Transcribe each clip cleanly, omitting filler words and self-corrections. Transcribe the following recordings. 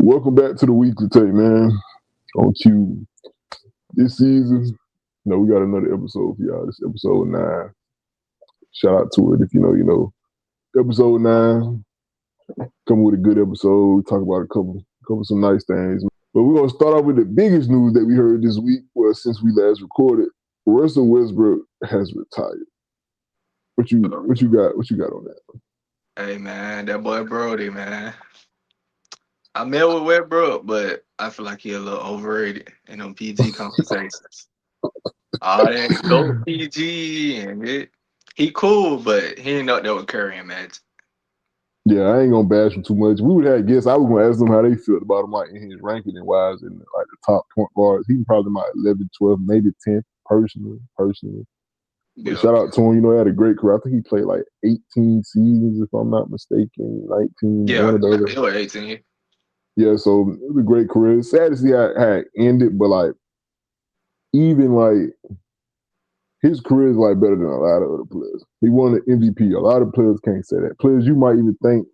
welcome back to the weekly take, man. On Q. This season, we got another episode for y'all. This is episode 9. Shout out to it if you know, you know. Episode 9. Come with a good episode. We talk about a couple some nice things. But we're gonna start off with the biggest news that we heard this week. Well, since we last recorded, Russell Westbrook has retired. What you got? What you got on that? Hey man, that boy Brody, man. I met with Westbrook, but I feel like he a little overrated in them PG conversations. All that go PG and he cool, but he ain't up there with Curry and Magic. Yeah, I ain't gonna bash him too much. We would have guessed. I was gonna ask them how they felt about him, like in his ranking and wise in like the top point guards. He probably my 11, 12, maybe 10 personally. But Yeah. shout out to him. He had a great career. I think he played like 18 seasons, if I'm not mistaken. 19. Yeah, one of those. he was 18. Yeah, so it was a great career. It's sad to see how it ended, but like even like his career is like better than a lot of other players. He won an MVP. A lot of players can't say that. Players you might even think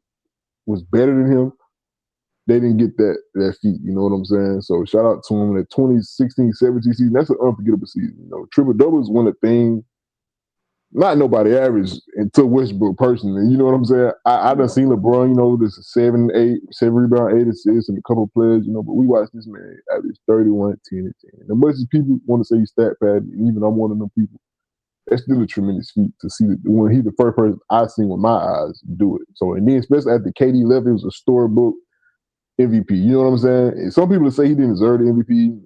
was better than him, they didn't get that feat. You know what I'm saying? So shout out to him. That 2016-17 season, that's an unforgettable season. Triple doubles won a thing. Not nobody average until Westbrook personally. You know what I'm saying? I done seen LeBron, this is 7 rebound, 8 assists, and a couple of players, but we watched this man average 31, 10, and 10. And much as people want to say he's stat pad, and even I'm one of them people, that's still a tremendous feat to see that when he's the first person I've seen with my eyes do it. So, and then especially after KD left, it was a storybook MVP. You know what I'm saying? And some people say he didn't deserve the MVP.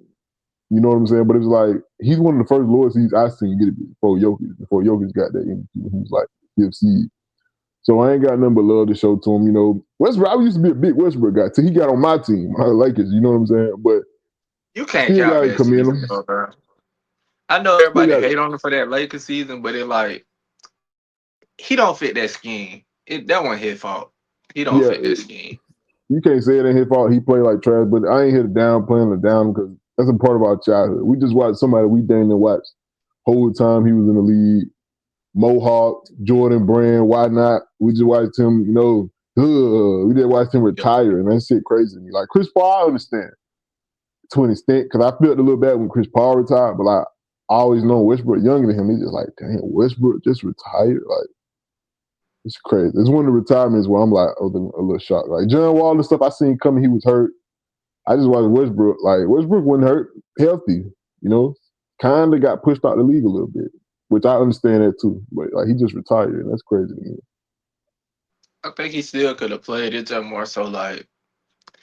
You know what I'm saying? But it was like, he's one of the first lowest seeds I've seen get it before Jokic got that MVP. He was like, fifth seed. So I ain't got nothing but love to show to him. Westbrook, I used to be a big Westbrook guy till he got on my team, my Lakers. You know what I'm saying? But You can't still count gotta that commend season, him. though, bro. I know everybody hate on him for that Lakers season, but it like he don't fit that scheme. That wasn't his fault. He don't fit that scheme. You can't say it ain't his fault. He played like trash, but I ain't here to downplay him down because that's a part of our childhood. We just watched somebody we damn near watched whole time he was in the league. Mohawk, Jordan Brand, why not? We just watched him, we didn't watch him retire, and that shit crazy to me. Like Chris Paul, I understand to an extent because I felt a little bad when Chris Paul retired, but like I always know Westbrook younger than him. He's just like, damn, Westbrook just retired. Like it's crazy. It's one of the retirements where I'm like, a little shocked. Like John Wall and stuff, I seen coming. He was hurt. I just watched Westbrook. Like Westbrook wasn't hurt, healthy. Kind of got pushed out the league a little bit, which I understand that too. But like he just retired, and that's crazy to me. I think he still could have played. It's just more so like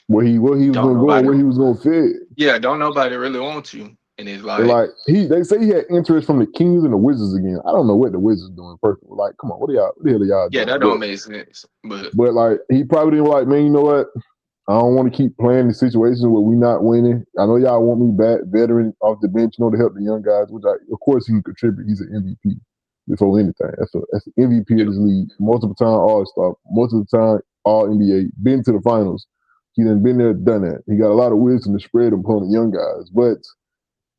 where he was going to go, where he was going to fit. Yeah, don't nobody really want you. And it's like they say he had interest from the Kings and the Wizards again. I don't know what the Wizards doing personally. Like, come on, what the hell are y'all doing? Yeah, that don't make sense. But like he probably didn't like, man, you know what? I don't want to keep playing in situations where we not winning. I know y'all want me back, veteran off the bench, to help the young guys, which of course he can contribute. He's an MVP before anything. That's an MVP of this league. Multiple time All-Star, multiple time All-NBA, been to the finals. He done been there, done that. He got a lot of wisdom to spread upon the young guys. But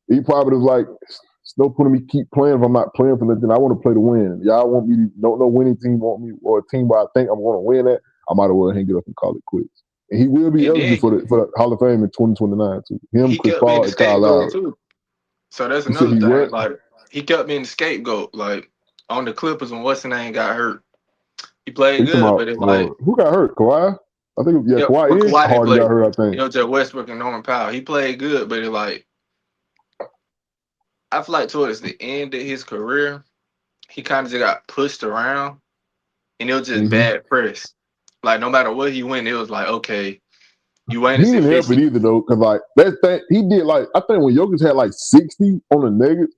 he probably was like, it's no point in me keep playing if I'm not playing for nothing. I want to play to win. Y'all want me to, don't know winning team want me, or a team where I think I'm going to win at, I might as well hang it up and call it quits. And he will be eligible for the Hall of Fame in 2029 too. Him, Chris Paul, and Kyle Lowry too. So that's another thing. What? Like he kept being the scapegoat. Like on the Clippers when what's his name got hurt, he played good, but it's like who got hurt? Kawhi. I think Kawhi is hard got hurt. I think it was just Westbrook and Norman Powell. He played good, but it's like I feel like towards the end of his career, he kind of just got pushed around, and it was just bad press. Like no matter what he went, it was like, okay, you ain't. He didn't help it either though, because like that thing he did, like I think when Jokic had like 60 on the Nuggets,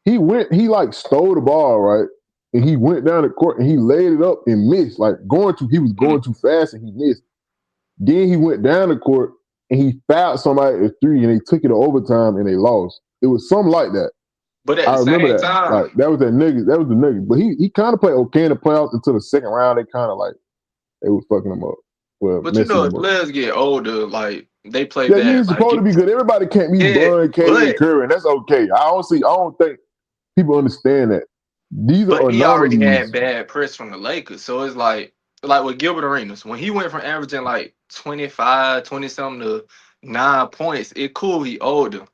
he like stole the ball, right? And he went down the court and he laid it up and missed. Like he was going too fast and he missed. Then he went down the court and he fouled somebody at 3 and they took it to overtime and they lost. It was something like that. But at the same time, like that was the Nuggets. But he kind of played okay in the playoffs until the second round. They kind of like they was fucking him up. Well, but if players get older, like they play bad. Yeah, you're supposed to be good. Everybody can't be Bud, KD, and Curry, and that's okay. I don't think people understand that. These are he already had bad press from the Lakers, so it's like like with Gilbert Arenas, when he went from averaging like 25, 20 something to 9 points, it cool he older.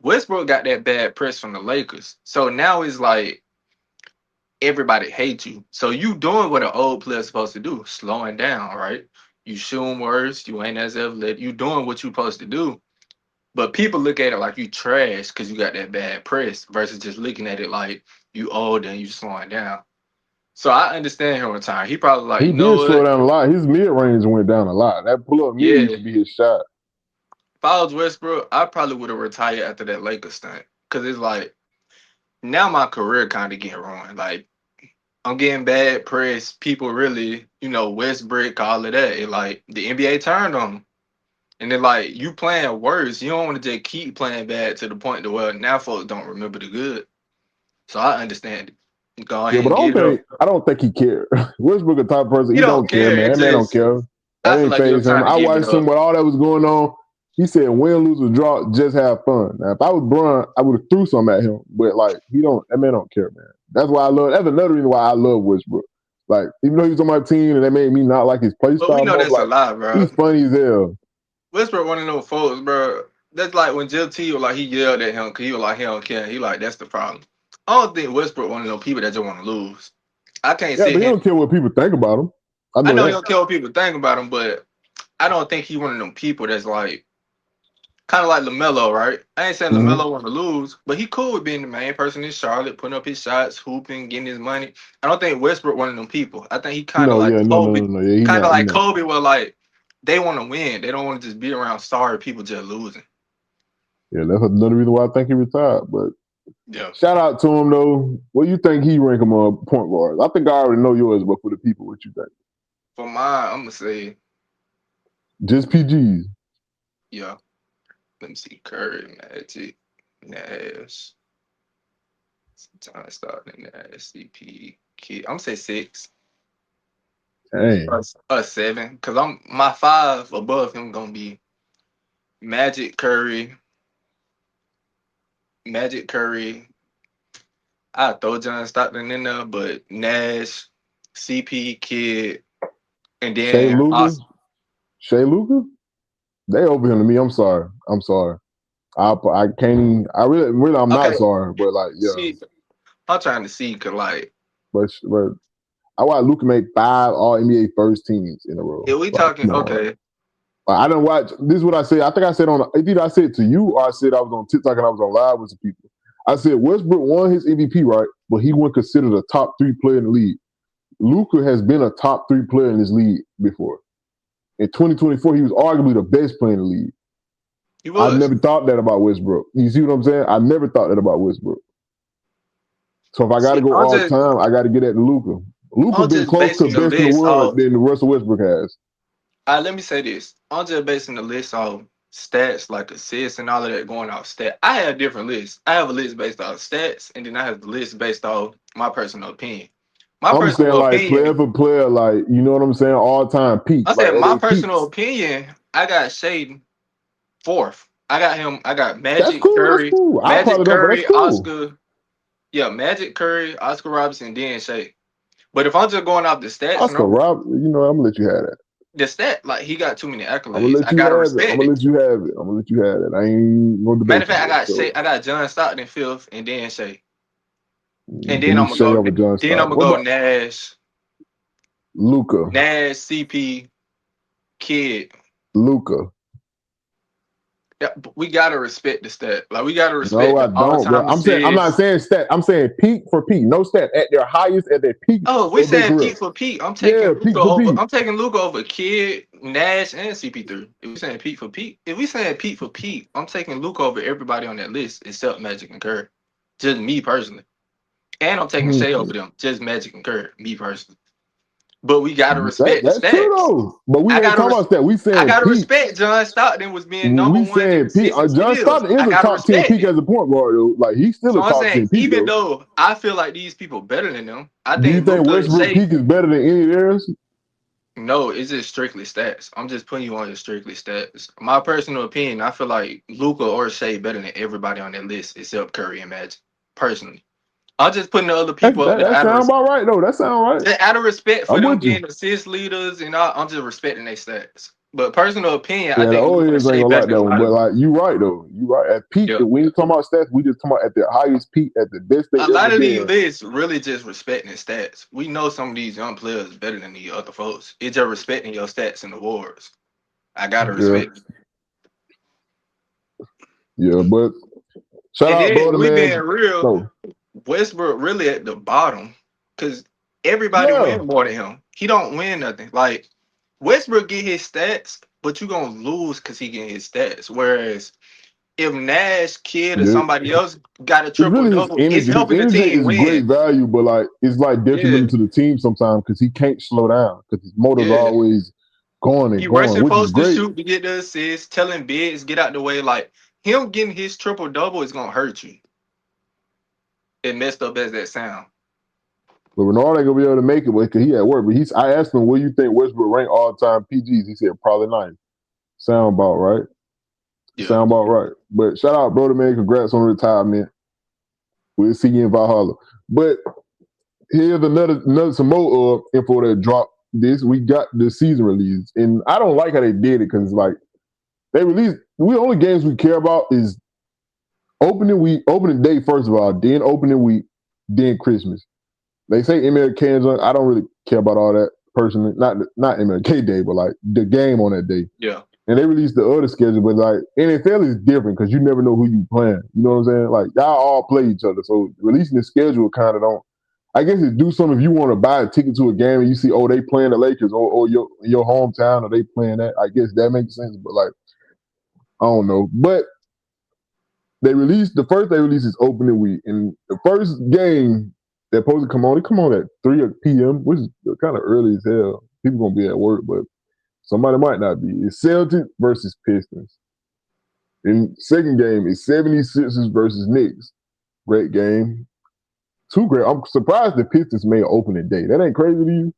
Westbrook got that bad press from the Lakers. So now it's like everybody hates you. So you doing what an old player's supposed to do, slowing down, right? You shooting worse, you ain't as athletic, you doing what you supposed to do. But people look at it like you trash because you got that bad press versus just looking at it like you old and you slowing down. So I understand him retiring. He probably like, He you know did slow what? down a lot. His mid range went down a lot. That pull up mid used Yeah. to be his shot. If I was Westbrook, I probably would have retired after that Lakers stunt. Cause it's like now my career kind of getting ruined. Like I'm getting bad press. People really, Westbrook, all of that. It like the NBA turned on him. And then like you playing worse. You don't want to just keep playing bad to the point to where now folks don't remember the good. So I understand it. Go Yeah, ahead but and get up. I don't think he cared. Westbrook a type of person. He He don't don't care, care. man. It That man don't just care. That I feel ain't like you're phase him. trying to I give it watched him up. with all that was going on. He said, "Win, lose, or draw, just have fun." Now, if I was Bron, I would have threw some at him. But like, he don't. That man don't care, man. That's why I love. That's another reason why I love Westbrook. Like, even though he was on my team and that made me not like his play But we style know more, that's a like, lie, bro. he's funny as hell. Westbrook one of those folks, bro. That's like when Jill T was like he yelled at him because he was like he don't care. He like that's the problem. I don't think Westbrook one of those people that just want to lose. I can't Yeah, sit but he here. don't care what people think about him. I I know know he that. don't care what people think about him, but I don't think he one of them people that's like kind of like LaMelo, right? I ain't saying Mm-hmm. LaMelo want to lose, but he cool with being the main person in Charlotte, putting up his shots, hooping, getting his money. I don't think Westbrook one of them people. I think he kind of No, like yeah, no, no, Kobe, no, no. Yeah, he kind of not. He like not. Kobe, where like they want to win. They don't want to just be around sorry people just losing. Yeah, that's another reason why I think he retired. But Yeah. shout out to him though. What do you think he rank him on point guards? I think I already know yours, but for the people, what you think? For mine, I'm gonna say, Just PGs. yeah. Let me see, Curry, Magic, Nash. Sometimes starting Nash, CP, Kid. I'm gonna say six Dang. or seven, cause I'm my five above him gonna be Magic, Curry, Magic, Curry. I throw John Stockton in there, but Nash, CP, Kid, and Shea then Luger. Oscar. Shea Luger. They over him to me. I'm sorry. I'm sorry. I can't. Even, I really, I'm not Okay, sorry. But like, yeah. see, I'm trying to see, cause like But I watched Luca make 5 All NBA first teams in a row. if we Like, talking, come on. okay, I don't watch. This is what I said. I think I said on either I said to you or I said I was on TikTok and I was on live with some people. I said Westbrook won his MVP, right? But he wasn't considered a top three player in the league. Luca has been a top three player in this league before. In 2024, he was arguably the best player in the league. he I was. never thought that about Westbrook. You see what I'm saying? I never thought that about Westbrook. So if I got to See, go all time, I got to get at Luca. Luca I'm been just close to basing the best in the list world off. than Russell Westbrook has. Let me say this. I'm just basing the list off stats like assists and all of that going off stat. I have different lists. I have a list based off stats, and then I have the list based off my personal opinion. My I'm saying personal like player opinion, for player, like you know what I'm saying, all time peak, I like said at my their personal peaks. opinion, I got Shaden fourth. I got him. I got That's Magic cool. That's Curry, cool. I Magic probably don't, but that's Curry, cool. Oscar. Yeah, Magic Curry, Oscar Robinson, then Shea. But if I'm just going off the stats, Oscar no, Rob, you know, I'm gonna let you have that. the stat like he got too many I'm gonna accolades. let I you gotta have it. I'm respect gonna it. let you have it. I'm gonna let you have it. I ain't gonna Matter debate of you fact, there. So I got John Stockton fifth, and then Shea, and give then me I'm gonna Shea go. over John Then I'm Stockton. gonna What go about Nash, Luca? CP, Kid. Luca. Yeah, but we gotta respect the stat. Like we gotta No, respect I the all don't, bro. time I'm saying I'm not assists. saying stat. I'm saying peak for peak. No stat at their highest, at their peak Oh, we of their saying career. peak for peak. I'm taking Yeah, Luca peak for over. peak. I'm taking Luca over Kid, Nash, and CP3. If we saying peak for peak, if we saying peak for peak, I'm taking Luca over everybody on that list except Magic and Curry. Just me personally, and I'm taking Shea Hmm. over them. Just Magic and Curry, me personally. But we gotta respect the That's true stats. though. But we I ain't gotta talking res- about that. We I saying gotta peak. respect John Stockton was being number We one in saying peak. assists and John steals. Stockton is I a gotta top 10 respect peak it. as a point guard though. Like he's still So a I'm top saying, 10 peak even though. though I feel like these people better than them, I Do you think think Luca and Westbrook Shea. peak is better than any of theirs? No, it's just strictly stats. I'm just putting you on your strictly stats. My personal opinion, I feel like Luca or Shea better than everybody on that list except Curry and Magic. Personally. I'm just putting the other That, people up that, there that sound about right though. That sound right. out of respect for I'm them with you. being assist leaders, and I'm just respecting their stats. But personal opinion, I Yeah, the think old Luka and heads ain't Shea gonna better like than that a one, lot but of them. like you right though. You right. At peak, Yeah. when you talking about stats, we just talking about at the highest peak, at the best they A ever lot of these been. lists really just respecting stats. We know some of these young players better than the other folks. It's just respecting your stats and awards. I gotta Yeah, respect. yeah. But shout And out, then brother, we being man. real, No, Westbrook really at the bottom because everybody yeah. win more than him. He don't win nothing. Like Westbrook get his stats, but you gonna lose because he get his stats. Whereas if Nash, Kid, or Yeah. somebody else got a It's triple really his double, it's energy. His helping the energy team is great win. value, but like it's like Yeah, detrimental to the team sometimes because he can't slow down because his motor's yeah. always going and He going, rushing which is folks to great. shoot to get the assist, telling bigs get out the way. Like him getting his triple double is gonna hurt you. It messed up as that sound. But Renard ain't gonna be able to make it because he at work. But I asked him, "Where you think Westbrook rank all time PGs?" He said probably 9. Sound about right. Yeah. Sound about right. But shout out, brother, man. Congrats on retirement. We'll see you in Valhalla. But here's another some more info that dropped. We got the season release, and I don't like how they did it because like they released. We only games we care about is opening week, opening day first of all, then opening week, then Christmas. They say MLK is on. I don't really care about all that personally. Not MLK Day, but like the game on that day. Yeah. And they released the other schedule, but like NFL is different because you never know who you playing. You know what I'm saying? Like y'all all play each other, so releasing the schedule kind of don't. I guess it do something if you want to buy a ticket to a game and you see, oh, they playing the Lakers or your hometown or they playing that. I guess that makes sense, but like I don't know. But the first they released is opening week, and the first game they're supposed to come on. They come on at 3 p.m., which is kind of early as hell. People gonna be at work, but somebody might not be. It's Celtics versus Pistons. And second game is 76ers versus Knicks. Great game. Two great. I'm surprised the Pistons made opening day. That ain't crazy to you?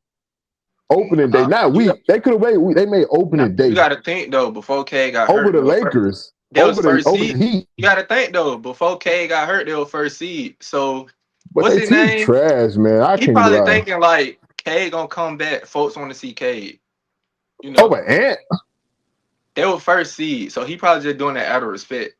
Opening day, not You week. They could have made week. They made opening you day got to think though. Before K got over hurt, the Lakers, they was first over the seed. Heat. You got to think though. Before K got hurt, they were first seed. So But what's they his team name? trash, man. I He can't probably lie. thinking like K gonna come back. Folks want to see K. You know, Over Ant. they were first seed, so he probably just doing that out of respect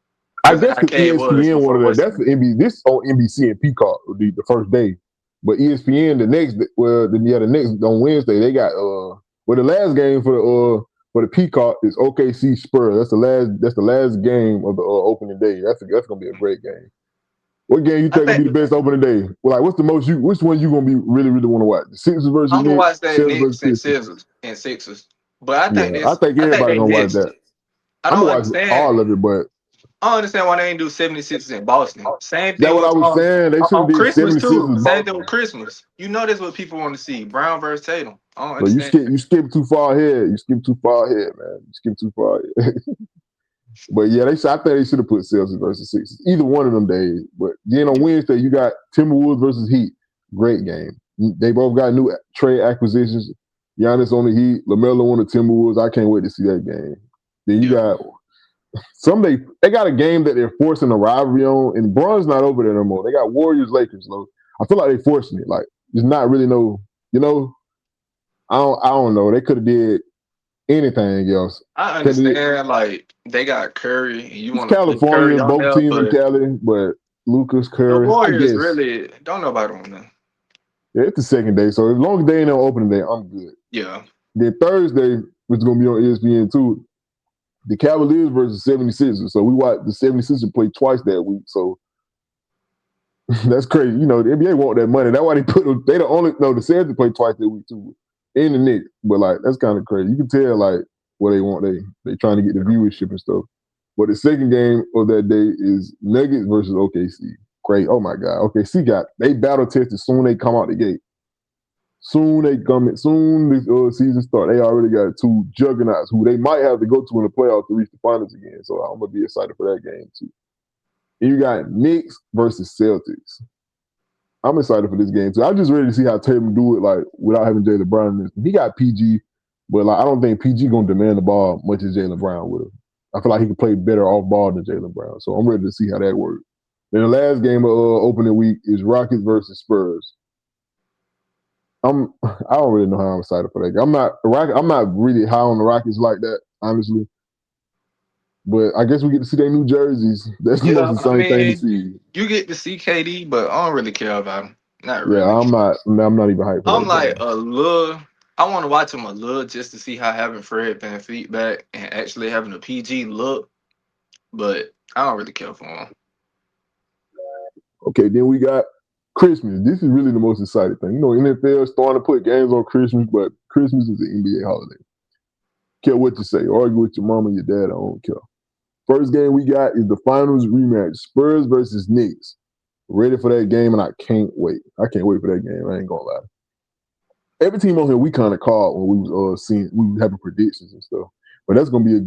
I because of guess how because K was ESPN before wanted that. what's his That's the name. NBC. This on NBC and Peacock the first day, but ESPN the next on Wednesday they got the last game for the Peacock is OKC Spurs. That's the last game of the opening day. That's gonna be a great game. What game you I think gonna think be the best opening day? Well, like what's the most you? Which one you gonna be really want to watch? The Sixers versus I'm gonna Knicks, watch that Celtics versus Knicks and Pistons. Scissors and Sixers, but I Yeah, think I this. think I think everybody they gonna watch missed. that. I I'm don't gonna watch understand. all of it, but I don't understand why they ain't do 76 in Boston. Same that's thing what I with was saying. They should have on did Christmas too. 76ers Same thing with Boston. Christmas. You know that's what people want to see. Brown versus Tatum. I don't But understand. you skip too far ahead. You skip too far ahead, man. You skip too far ahead. But yeah, I think they should have put Celtics versus Sixers. Either one of them days. But then on Wednesday, you got Timberwolves versus Heat. Great game. They both got new trade acquisitions. Giannis on the Heat, LaMelo on the Timberwolves. I can't wait to see that game. Then you Yeah. got they got a game that they're forcing a rivalry on, and Bron's not over there no more. They got Warriors Lakers. Though. I feel like they forcing it. Like there's not really no, you know, I don't know. They could have did anything else. I Could have understand like they got Curry and you It's want to put California, Curry on both there, teams in but Cali, but Lucas the Curry, I Warriors guess. really don't nobody on them. Yeah, it's the second day, so as long as they ain't on opening day, I'm good. Yeah. Then Thursday, which is gonna be on ESPN too, the Cavaliers versus 76ers. So we watched the 76ers play twice that week. So that's crazy. You know, the NBA want that money. That's why they the only no the Celtics play twice that week too. In the Knicks. But like that's kind of crazy. You can tell like what they want. They trying to get the viewership and stuff. But the second game of that day is Nuggets versus OKC. Great. Oh my God. OKC they battle tested soon they come out the gate. Soon this season start. They already got two juggernauts who they might have to go to in the playoffs to reach the finals again. So I'm gonna be excited for that game too. And you got Knicks versus Celtics. I'm excited for this game too. I'm just ready to see how Tatum do it like without having Jaylen Brown. He got PG, but like I don't think PG gonna demand the ball much as Jaylen Brown would have. I feel like he can play better off ball than Jaylen Brown. So I'm ready to see how that works. Then the last game of opening week is Rockets versus Spurs. I don't really know how I'm excited for that game. I'm not really high on the Rockets like that, honestly. But I guess we get to see their new jerseys. That's the most Yeah, I exciting thing to mean, see. you get to see KD, but I don't really care about him. Not Yeah, really. I'm not even hyped for I'm that like game. a little. I want to watch him a little just to see how having Fred VanVleet back and actually having a PG look, but I don't really care for him. Okay, then we got Christmas. This is really the most exciting thing. You know, NFL is starting to put games on Christmas, but Christmas is an NBA holiday. Care what you say. Argue with your mom and your dad. I don't care. First game we got is the finals rematch. Spurs versus Knicks. Ready for that game, and I can't wait. I can't wait for that game. I ain't gonna lie. Every team on here we kind of called when we was seeing we was having predictions and stuff. But that's gonna be a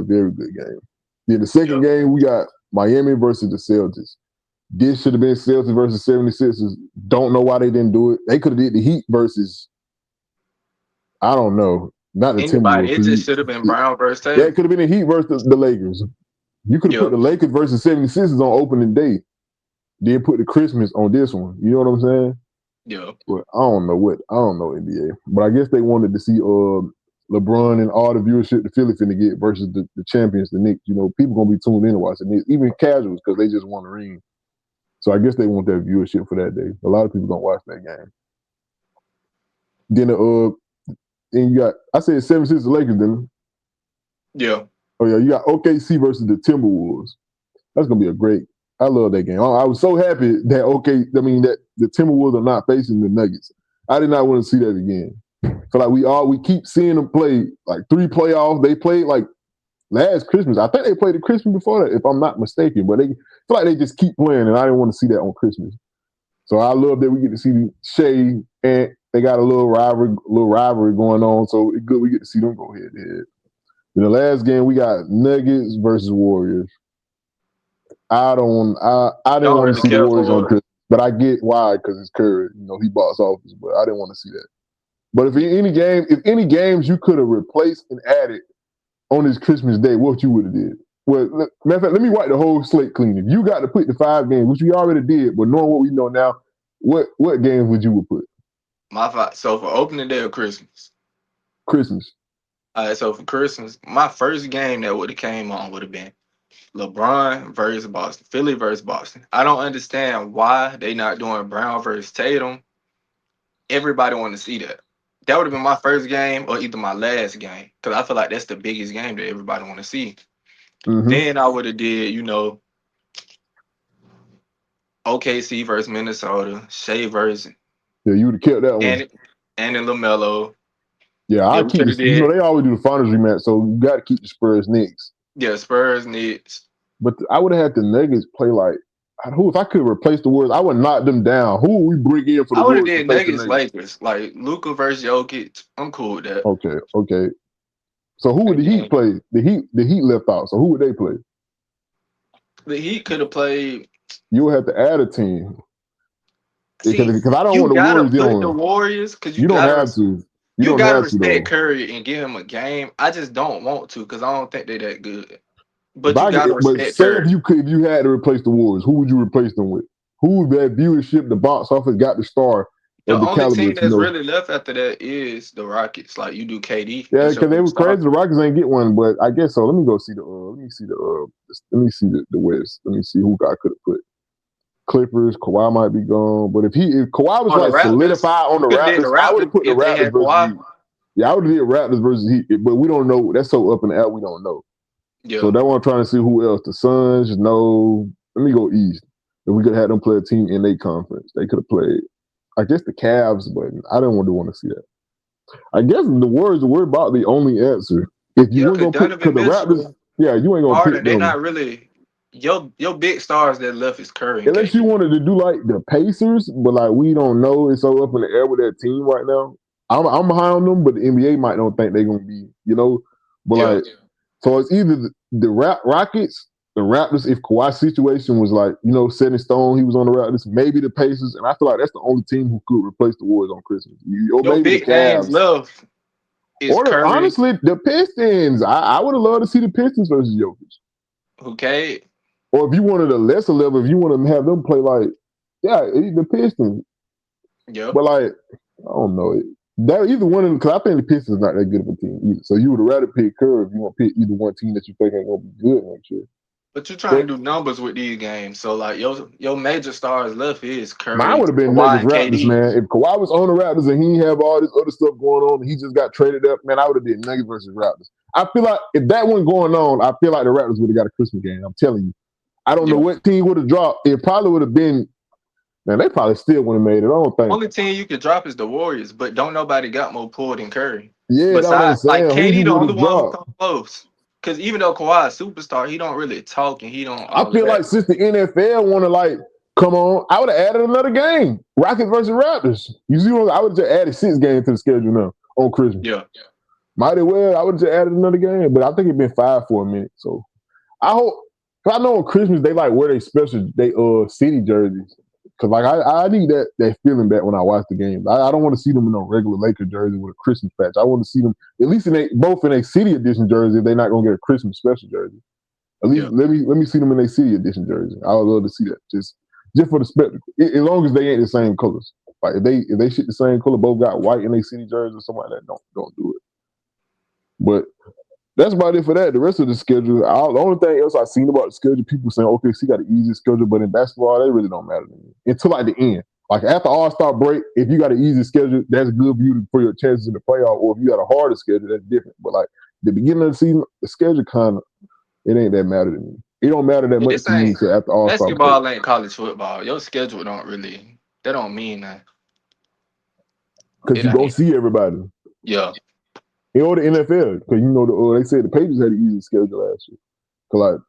very good game. Then the second Yeah. game we got Miami versus the Celtics. This should have been Celtics versus 76ers. Don't know why they didn't do it. They could have did the Heat versus I don't know, not the Anybody, Timberwolves. it just should have been Brown versus Yeah, Tatum. it could have been the Heat versus the Lakers. You could have put Yeah, the Lakers versus 76ers on opening day. Then put the Christmas on this one. You know what I'm saying? yeah. But I don't know NBA. But I guess they wanted to see LeBron and all the viewership the Philly finna get versus the champions, the Knicks. You know, people gonna be tuned in to watch the Knicks, even casuals, because they just won the ring. So I guess they want that viewership for that day. A lot of people gonna watch that game. Then then you got I said 76 Lakers, then Yeah. oh yeah, you got OKC versus the Timberwolves. That's gonna be a great. I love that game. I was so happy that that the Timberwolves are not facing the Nuggets. I did not want to see that again. So like we keep seeing them play like three playoffs. They played like last Christmas. I think they played the Christmas before that, if I'm not mistaken. But they feel like they just keep playing, and I didn't want to see that on Christmas. So I love that we get to see Shea and they got a little rivalry going on. So it's good we get to see them go head to head. In the last game, we got Nuggets versus Warriors. I didn't Don't want to really see the care Warriors on for. Christmas, but I get why because it's Curry. You know, he box office, but I didn't want to see that. But if any games you could have replaced and added on this Christmas day, what you would have did? Well, matter of fact, let me wipe the whole slate clean. If you got to put the 5 games, which we already did, but knowing what we know now, what games would you would put? So for opening day of Christmas. Christmas. All right, so for Christmas, my first game that would have came on would have been LeBron versus Boston, Philly versus Boston. I don't understand why they not doing Brown versus Tatum. Everybody want to see that. That would have been my first game or either my last game because I feel like that's the biggest game that everybody want to see. Mm-hmm. Then I would have did, OKC versus Minnesota, Shea versus Yeah, you would have kept that one. and and then LaMelo. Yeah, Yeah, I we keep could have this. You know, did they always do the finals rematch, so you got to keep the Spurs next. yeah Spurs Knicks. But I would have had the Nuggets play like who if I could replace the Warriors, I would knock them down. Who would we bring in for the I would have Warriors to did face the Nuggets Nuggets? Lakers like Luca versus Jokic. I'm cool with that. Okay, okay. So who would And the Heat then play? The Heat left out. So who would they play? the Heat could have played. You would have to add a team See, because I don't you want the gotta Warriors. put the Warriors because You don't have to. You you don't gotta have to respect though. Curry and give him a game. I just don't want to because I don't think they're that good. If But you I gotta but respect say Curry. if you had to replace the Warriors, who would you replace them with? Who would that viewership, the box office got the star The of the only caliber? team You that's know, really left after that is the Rockets. Like you do KD, yeah, that's your because they big were star. crazy. The Rockets ain't get one, but I guess so. Let me go see the. Let me see the West. Let me see who I could have put. Clippers. Kawhi might be gone, but if Kawhi was On the like Raptors, solidified on you the could have did the Raptors, I would have Raptors put the if they Raptors had versus Kawhi. Heat. Yeah, I would have did Raptors versus Heat, but we don't know. That's so up in the air. We don't know. So Yeah, that's why I'm trying to see who else. The Suns. No. Let me go East. If we could have had them play a team in their conference, they could have played. I guess the Cavs, but I didn't want to see that. I guess the Warriors were about the only answer. If you yeah, weren't because gonna pick, because Donovan the Raptors, Mitchell, yeah, you ain't gonna pick Harden, they them not really your big stars that left is Curry and unless you KD. wanted to do like the Pacers. But like we don't know, it's so up in the air with that team right now. I'm high on them, but the NBA might don't think they're gonna be, But Yeah, like, so it's either the Rockets, the Raptors. If Kawhi's situation was like, set in stone, he was on the Raptors. Maybe the Pacers, and I feel like that's the only team who could replace the Warriors on Christmas. Or your maybe the big names Cavs. left is Curry, Honestly, the Pistons. I would have loved to see the Pistons versus Jokic. who Cade. Or if you wanted a lesser level, if you want to have them play like, yeah, the Pistons. Yep. But like, I don't know. That either one of them, because I think the Pistons not that good of a team either. So you would rather pick Curry if you want to pick either one team that you think ain't gonna be good next year. But you're trying But to do numbers with these games. So like your major stars left is mine Curry, would have been Kawhi, Nuggets and Raptors, KD. man. If Kawhi was on the Raptors and he didn't have all this other stuff going on and he just got traded up, man, I would have did Nuggets versus Raptors. I feel like if that wasn't going on, I feel like the Raptors would have got a Christmas game. I'm telling you. I don't know Yeah. what team would have dropped. It probably would have been, man, they probably still would have made it. I don't think. Only team you could drop is the Warriors, but don't nobody got more pull than Curry. Yeah, that's what I'm Besides, like saying. Who you KD, the would only have one who dropped? come close. Because even though Kawhi is a superstar, he don't really talk and he don't I all of feel that. like since the NFL want to like come on, I would have added another game. Rockets versus Raptors. You see what I would have just added 6 games to the schedule now on Christmas. Yeah. Might as well. I would have just added another game, but I think it's been 5 for a minute. So I hope. Cause I know on Christmas they like wear their special they city jerseys. Cause like I need that feeling back when I watch the game. I don't want to see them in a regular Laker jersey with a Christmas patch. I want to see them at least both in a city edition jersey if they're not gonna get a Christmas special jersey. At least Yeah. let me see them in a city edition jersey. I would love to see that just for the spectacle. As long as they ain't the same colors. Like if they shit the same color, both got white in their city jersey or something like that, don't do it. But that's about it for that. The rest of the schedule, the only thing else I've seen about the schedule, people saying, okay, so you got an easy schedule, but in basketball, they really don't matter to me until like the end. Like after All-Star break, if you got an easy schedule, that's good for your chances in the playoff. Or if you got a harder schedule, that's different. But like the beginning of the season, the schedule kind of it ain't that matter to me. It don't matter that And much this to me ain't until after All-Star break. basketball ain't college football. Your schedule don't really that don't mean that. Because It you gonna ain't. see everybody. Yeah. Or the NFL. Because you know they said the Patriots had an easy schedule last year. Like,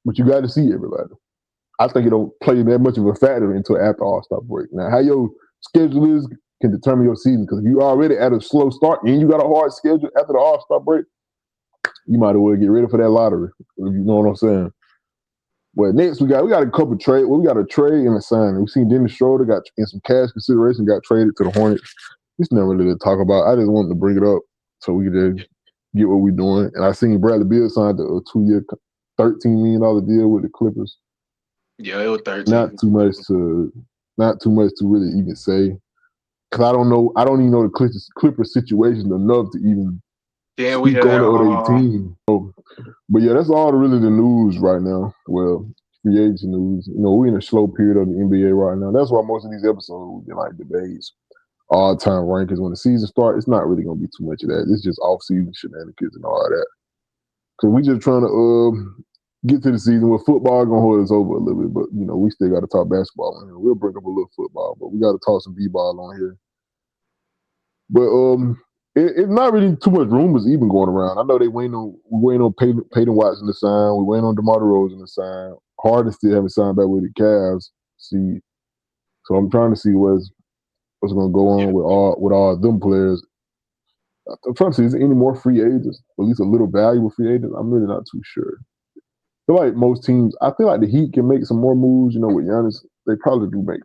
but you got to see everybody. I think it don't play that much of a factor until after All-Star break. Now, how your schedule is can determine your season. Because if you already at a slow start and you got a hard schedule after the All-Star break, you might as well get ready for that lottery. If you know what I'm saying. Well, next we got a couple trade. Well, we got a trade and a signing. We've seen Dennis Schroeder got in some cash consideration got traded to the Hornets. It's never really to talk about. I just wanted to bring it up so we could just get what we're doing. And I seen Bradley Beal signed a 2-year, $13 million deal with the Clippers. Yeah, it was 13. Not too much to really even say. Cause I don't know. I don't even know the Clippers situation enough to even Then we speak had on the other team. So, but yeah, that's all really the news right now. Well, free agent news. You know, we're in a slow period of the NBA right now. That's why most of these episodes be like debates, all-time rankings. When the season starts, it's not really gonna be too much of that. It's just off-season shenanigans and all that. Cause we just trying to get to the season where football gonna hold us over a little bit, but you know we still got to talk basketball on here. We'll bring up a little football, but we got to talk some b-ball on here. But it's not really too much rumors even going around. I know we waiting on Peyton Watson to sign. We waiting on DeMar DeRozan to sign. Harden still haven't signed back with the Cavs. See, so I'm trying to see what's going to go on with all them players. I'm trying to see is there any more free agents, or at least a little valuable free agents. I'm really not too sure. I feel like most teams. I feel like the Heat can make some more moves. You know, with Giannis, they probably do make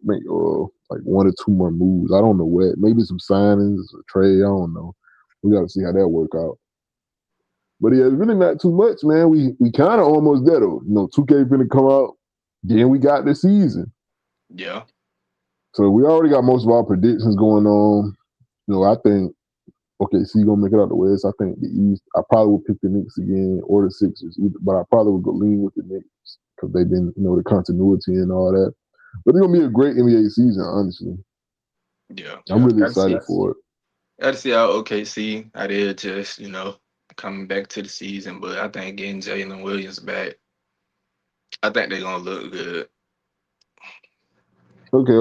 like 1 or 2 more moves. I don't know what. Maybe some signings, a trade. I don't know. We got to see how that work out. But yeah, it's really not too much, man. We kind of almost there though. You know, 2K finna come out. Then we got the season. Yeah. So we already got most of our predictions going on. You know, I think OKC gonna make it out the West. I think the East. I probably would pick the Knicks again or the Sixers, but I probably would go lean with the Knicks because they've been, you know, the continuity and all that. But it's gonna be a great NBA season, honestly. Yeah. I'm really Gotta see. excited for it. Gotta see how OKC how they just, coming back to the season. But I think getting Jalen Williams back, I think they're gonna look good. Okay.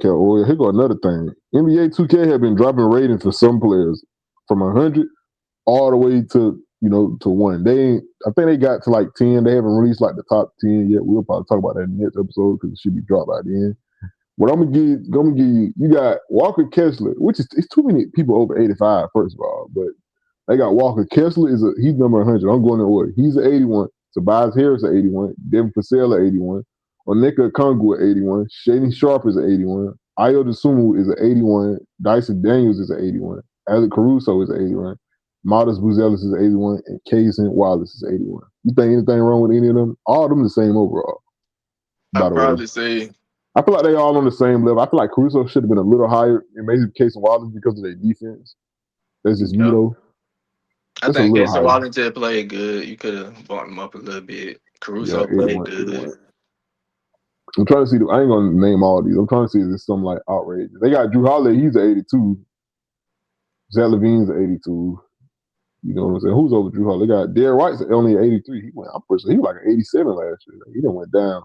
Well, here go another thing. NBA 2K have been dropping ratings for some players from 100 all the way to to 1. I think they got to like 10. They haven't released like the top 10 yet. We'll probably talk about that in the next episode because it should be dropped by then. But I'm gonna give you. You got Walker Kessler, which is it's too many people over 85. First of all, but they got Walker Kessler he's number 100. I'm going in order. He's an 81. Tobias Harris an 81. Devin Vassell an 81. Onyeka Okongwu at 81. Shaden Sharp is an 81. Ayo Dosunmu is an 81. Dyson Daniels is an 81. Alec Caruso is an 81. Modest Buzelis is 81. And Kaysen Wallace is 81. You think anything wrong with any of them? All of them the same overall. By I'd the way, probably say, I feel like they all on the same level. I feel like Caruso should have been a little higher, and maybe Casey Wallace because of their defense. That's just me yeah. though. I Just a think little Casey higher. Washington played good. You could have bumped him up a little bit. Yeah, Caruso played 81, good. 81. I'm trying to see. I ain't gonna name all these. I'm trying to see if there's something like outrageous. They got Drew Holiday. He's an 82. Zach Levine's an 82. You know what I'm saying? Who's over Drew Holiday? They got Derrick White's only an 83. He went. I'm pushing. He was like an 87 last year. He didn't went down.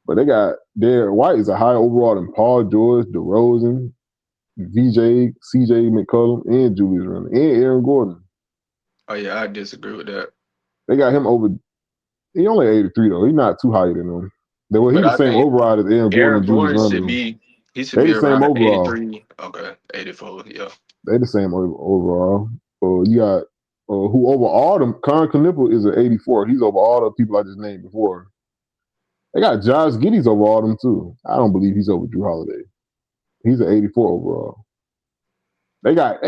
But they got Derrick White is a higher overall than Paul George, DeRozan, VJ, CJ McCollum, and Julius Randle, and Aaron Gordon. Oh yeah, I disagree with that. They got him over. He only 83 though. He's not too higher than them. He But the I same think overall as Aaron Gordon Aaron and Julius Gordon should Randle. be he should They be the same around the overall. 83. Okay, 84. Yeah. They the same overall. You got who over all them. Con Knipple is an 84. He's over all the people I just named before. They got Josh Giddey's over all them too. I don't believe he's over Drew Holiday. He's an 84 overall. They got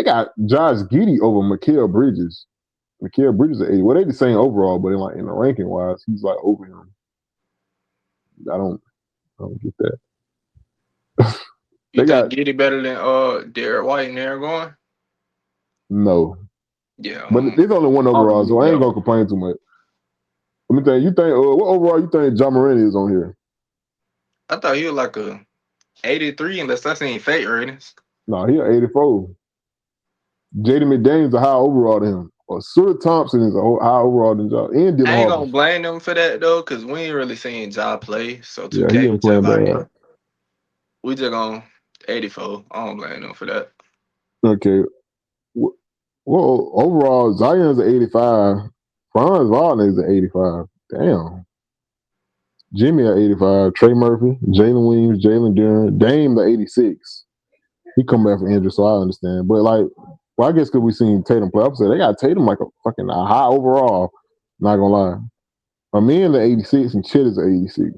Josh Giddey over Mikal Bridges. Mikal Bridges is 80. Well, they the same overall, but in the ranking wise, he's like over him. I don't get that. You They think got Giddy better than Derek White and Aaron Gordon? no, Yeah. but there's only one I don't overall, so believe I ain't that. gonna complain too much. Let me think. You think what overall you think John Moran is on here? I thought he was like a 83 unless I seen fake ratings. No, he an 84. Jaden McDaniels a high overall than him. Or Sir Thompson is a high overall than John. And Dylan I ain't Harper. gonna blame them for that though, cause we ain't really seen Ja play. So Yeah, he 2K been was just playing like, bad. we just gonna 84. I don't blame them for that. Okay. Well, overall, Zion's an 85. Franz Wagner is an 85. Damn. Jimmy at 85. Trey Murphy, Jalen Williams, Jalen Duran, Dame the 86. He come back from injury, so I understand. But I guess because we seen Tatum play opposite, they got Tatum like a high overall. Not gonna lie. Amin the 86 and Chet is the 86.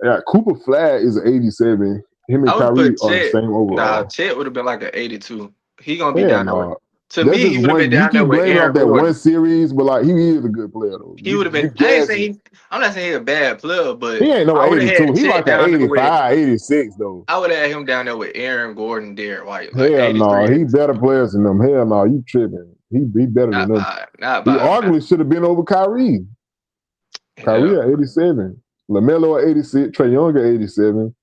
Yeah, Cooper Flag is an 87. Him and I would Kyrie put are the Chet. same Nah, overall. Chet would have been like an 82. He gonna be Hell down there with. no. To That's me, just he would have been one. You down there keep with blaming off Aaron that one Gordon. series, but he is a good player though. He would have been. You I ain't gassing. saying. I'm not saying he's a bad player, He but ain't no I would have 82. had He Chet like an down there with. 85, 86 though. I would have had him down there with Aaron Gordon, Derek White, like Hell no. 83, He better 84. players than them. Hell no. You tripping. He better than Not them. by, not He by man. arguably should have been over Kyrie. Yeah, Kyrie at 87. LaMelo at 86. Trae Young at 87.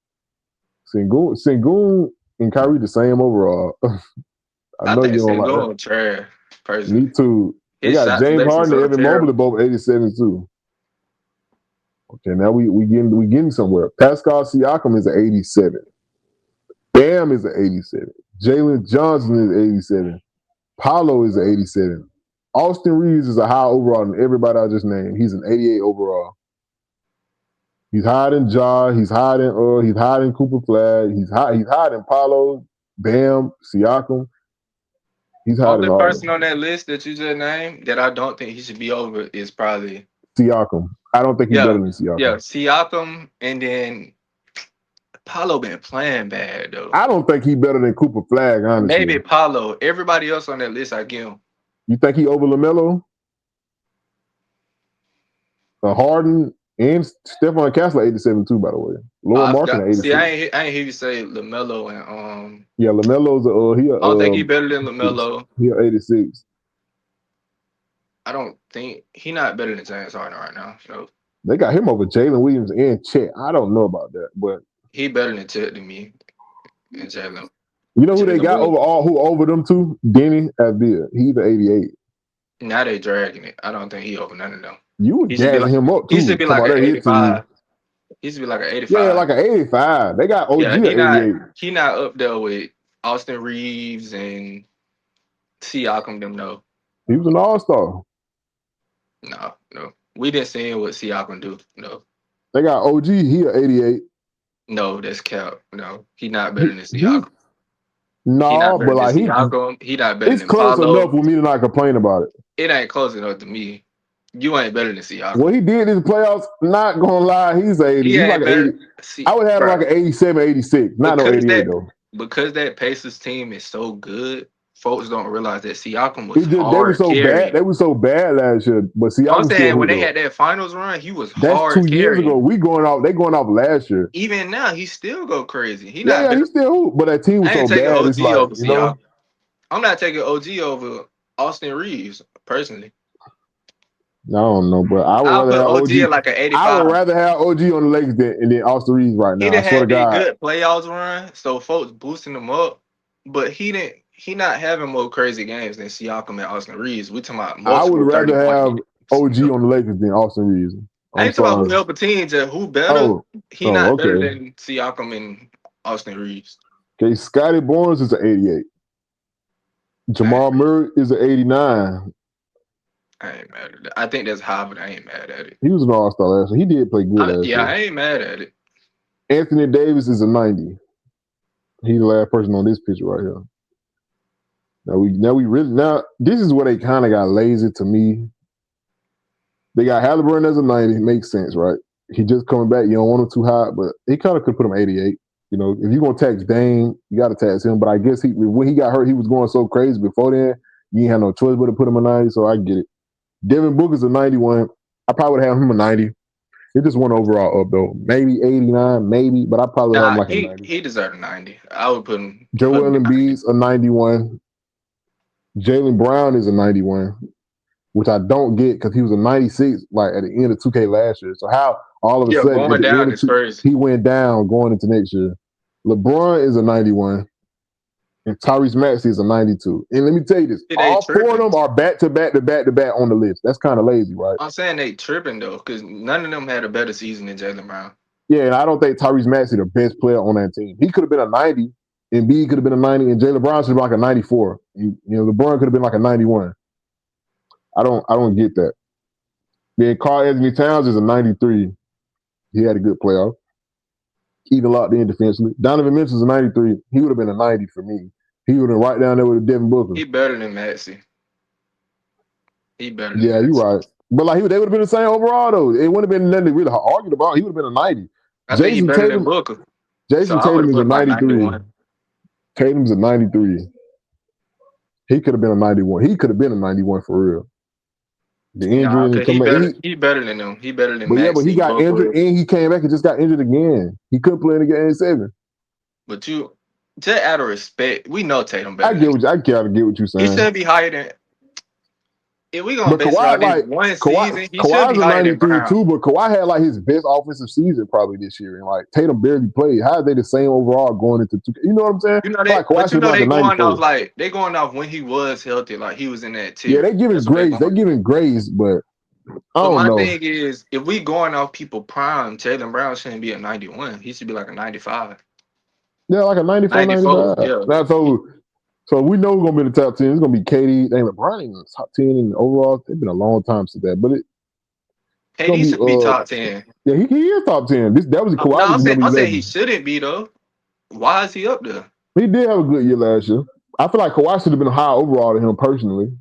Sengun and Kyrie the same overall. I I know think you don't like that. Sengun trash Me personally. too. They His got shot James selection Harden and so Evan Mobley terrible. both 87 too. Okay, now we getting somewhere. Pascal Siakam is an 87. Bam is an 87. Jalen Johnson is 87. Paolo is an 87. Austin Reeves is a high overall than everybody I just named. He's an 88 overall. He's higher than Ja. He's higher than Cooper Flag. He's higher than Paolo, Bam, Siakam. He's higher than Only all of person them. on that list that you just named that I don't think he should be over is probably Siakam. I don't think he's yeah, better than yeah, Siakam. Siakam, and then Paulo been playing bad though. I don't think he's better than Cooper Flag, honestly. Maybe Paulo. Everybody else on that list, I give him. You think he over LaMelo? Harden and Stephon Castle 87 too, by the way. Laurie I Markin forgot. at See, 86. I ain't hear you say Lamelo and Yeah, LaMelo's I don't think he better than Lamelo. he 86. I don't think he not better than James Harden right now. So They got him over Jalen Williams and Chet. I don't know about that, but he better than Chet to me and Jalen. you know who they Jalen got Williams. who over them two? Denny Avdija. He's the 88. Now they dragging it. I don't think he over none of them. You were He should be gassing like him up he should too. be Talking like about an that hit to you. 85. He should be like an Yeah, 85. like an 85. They got OG Yeah, at 88. he not up there with Austin Reeves and Siakam them no. He was an all-star. No. We didn't see what Siakam do. No. They got OG, he at 88. No, that's cap. No. He not better He, than he Siakam. He not no, better but than like Siakam. He not better it's than close enough Paulo. for me to not complain about it. It ain't close enough to me. You ain't better than What Siakam. he did in the playoffs, not gonna lie, he's 80. He He's like ain't an better. 80. I See, would have him bro, like an 87, 86. Not no because 88 that though. because that Pacers team is so good. folks don't realize that Siakam was It just they were hard so bad. carrying. They were so bad last year. But I'm Siakam still saying when hooped they though. had that finals run, he was That's hard 2 years ago. carrying. We going off. They going off last year. Even now, he still go crazy. He Yeah, not yeah, he better. still hoop. But that team was I so ain't taking bad. It's OG like over you know. Siakam. I'm not taking OG over Austin Reeves personally. I don't know, but I would I'll rather put have OG OG. at like an I would 85. rather have OG on the Lakers than Austin Reeves right He now. I didn't swear to have that God. good playoffs run, so folks boosting him up. But he didn't. He not having more crazy games than Siakam and Austin Reeves. We talking about I would multiple rather 30-point have games. OG You know? on the Lakers than Austin Reeves. I I'm ain't talking about who sorry. help a team, just who better. Oh, He oh, not better okay. than Siakam and Austin Reeves. Okay, Scotty Barnes is an 88. I ain't, Jamal Murray is an 89. I ain't mad at it. I think that's high, but I ain't mad at it. He was an all-star last year. He did play good last Yeah, year. I ain't mad at it. Anthony Davis is a 90. He's the last person on this picture right here. Now this is where they kind of got lazy to me. They got Halliburton as a 90. Makes sense, right? He just coming back. You don't want him too high, but he kind of could put him 88. You know, if you're gonna tax Dame, you got to tax him. But I guess when he got hurt, he was going so crazy before then. You ain't had no choice but to put him a 90. So I get it. Devin Booker's a 91. I probably would have him a 90. He just went overall up though. Maybe 89, maybe, but I probably would have him Nah, like a he 90. he deserved a 90. I would put Joel him at 90. Embiid's a 91. Jalen Brown is a 91, which I don't get because he was a 96 like at the end of 2K last year. So how all of a Yeah, sudden at going the end down of is crazy. he went down going into next year. LeBron is a 91 and Tyrese Maxey is a 92. And let me tell you this, Yeah, they all four of tripping. them are back to back to back to back on the list. That's kind of lazy, right? I'm saying they tripping though, because none of them had a better season than Jalen Brown. Yeah, and I don't think Tyrese Maxey the best player on that team. He could have been a 90, and B could have been a 90, and Jalen Brown should have been like a 94. You know, LeBron could have been like a 91. I don't get that. Then Carl Anthony Towns is a 93. He had a good playoff. Even locked in defensively. Donovan Mitchell's a 93. He would have been a 90 for me. He would have been right down there with Devin Booker. He better than Maxey. He better than Yeah, you're Maxey. right. But like they would have been the same overall though. It wouldn't have been nothing to really argue about. He would have been a 90. I think he Jason better than Tatum. Booker. So Jason I would Tatum have is a put him like 93. 91. Tatum's a 93. He could have been a 91. He could have been a 91 for real. The Nah, injury and okay, come back. he better than them. He better than But he Maxey, got injured Booker. and he came back and just got injured again. He couldn't play in the game 7. But you just out of respect, we know Tatum I better than get him. what I gotta get what you're He saying. should be higher than if we gonna But base it Kawhi, on this like one season, he should be Kawhi's a higher than 93 Brown. too, but Kawhi had like his best offensive season probably this year. And like Tatum barely played. How are they the same overall going into 2K? You know what I'm saying? You know Like they, Kawhi but should you be know like a they going off 94. like they going off when he was healthy, like he was in that Yeah, tier. they giving That's what they grace. going They off. giving grace, but I But don't my know. thing is, if we going off people prime, Jalen Brown shouldn't be a 91. He should be like a 95. Yeah, like a 94, 94, 95. yeah. Now, so we know who's gonna be in the top 10. It's gonna be KD. Dang, LeBron in the top 10 in the overall. It's been a long time since that, but it's gonna KD be should be top 10. yeah, he is top 10. That was No, Kawhi was number I'm saying he 11. shouldn't be though. Why is he up there? He did have a good year last year. I feel like Kawhi should have been high overall to him personally.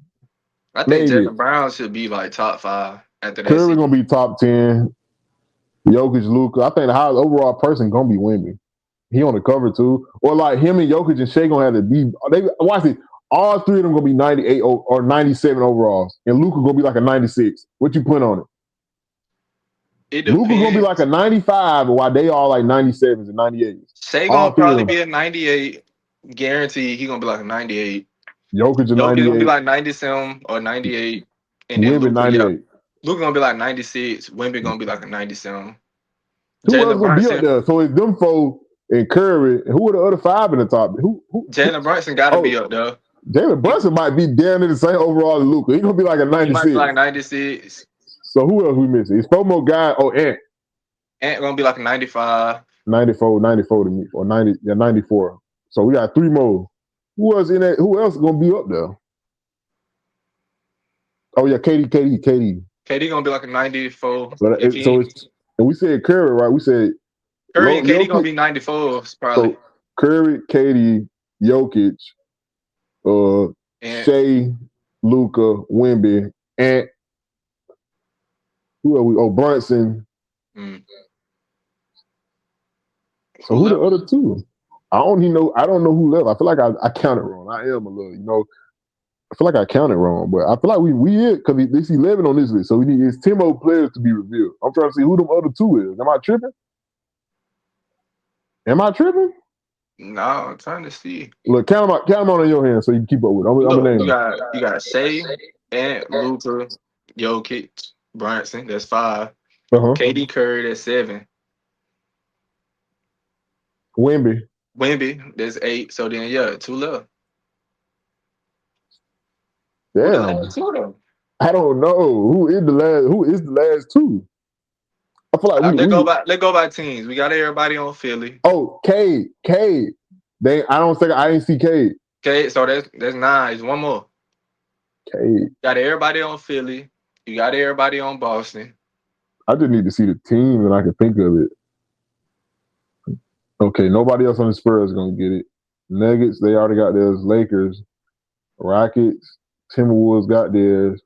I think Maybe Jalen Brown should be like top 5 after that Curry gonna season. be top 10. Jokic, Luka. I think the highest overall person gonna be Wemby. He on the cover too. Or like him and Jokic and Shea gonna have to be. They watch it. All three of them gonna be 98 or 97 overalls, and Luka gonna be like a 96. What you put on it? It Luka gonna be like depends. a 95, while they all like 97s and 98s. Shea All gonna three of probably them. be a 98. Guaranteed he gonna be like a 98. Jokic a Jokic gonna be 98. like 97 or 98. And then Wemby Luka, yeah. 98. Luka gonna be like 96. Wemby gonna be like a 97. Who else Jalen gonna be up Brunson. there? So it's them four and Curry. And who are the other five in the top? Who? Jalen Brunson gotta be Oh, up there. Jalen He, Brunson might be down in the same overall as Luka. He gonna be like a he might be 96. like 96. So who else we missing? It's four more guys. Oh, Ant. Ant gonna be like a 95. 94 to me. Or 90, yeah, 94. So we got three more. Who else in that? Who else gonna be up there? Oh yeah, KD. KD gonna be like a 94. So If so he it's and we said Curry, right? We said Curry and KD gonna Jokic. be 94s probably. So Curry, KD, Jokic, And Shea, Luka, Wemby, and who are we? Oh, Brunson. mm, So who who the else? other two? I don't even know. I don't know who left. I feel like I counted wrong. I am a little, I feel like I counted wrong, but I feel like we is because there's 11 on this list, so we need it's 10 more players to be revealed. I'm trying to see who them other two is. Am I tripping? Am I tripping? No, I'm trying to see. Look, count them on in your hand so you can keep up with it. I'm Look, gonna name them. you got Shea, Ant, Luka, Jokic, Brunson. That's 5. Uh huh. KD Curry. That's 7. Wemby. Wemby. That's 8. So then, yeah, 2 left. Who the Damn. last 2 though? I don't know who is the last. Who is the last two? I feel like we. Let's go by teams. We got everybody on Philly. Oh, Cade. I don't think I ain't see Cade. Okay, so that's 9. It's one more. Cade. Got everybody on Philly. You got everybody on Boston. I just need to see the team and I can think of it. Okay, nobody else on the Spurs is gonna get it. Nuggets, they already got theirs. Lakers, Rockets, Timberwolves got theirs.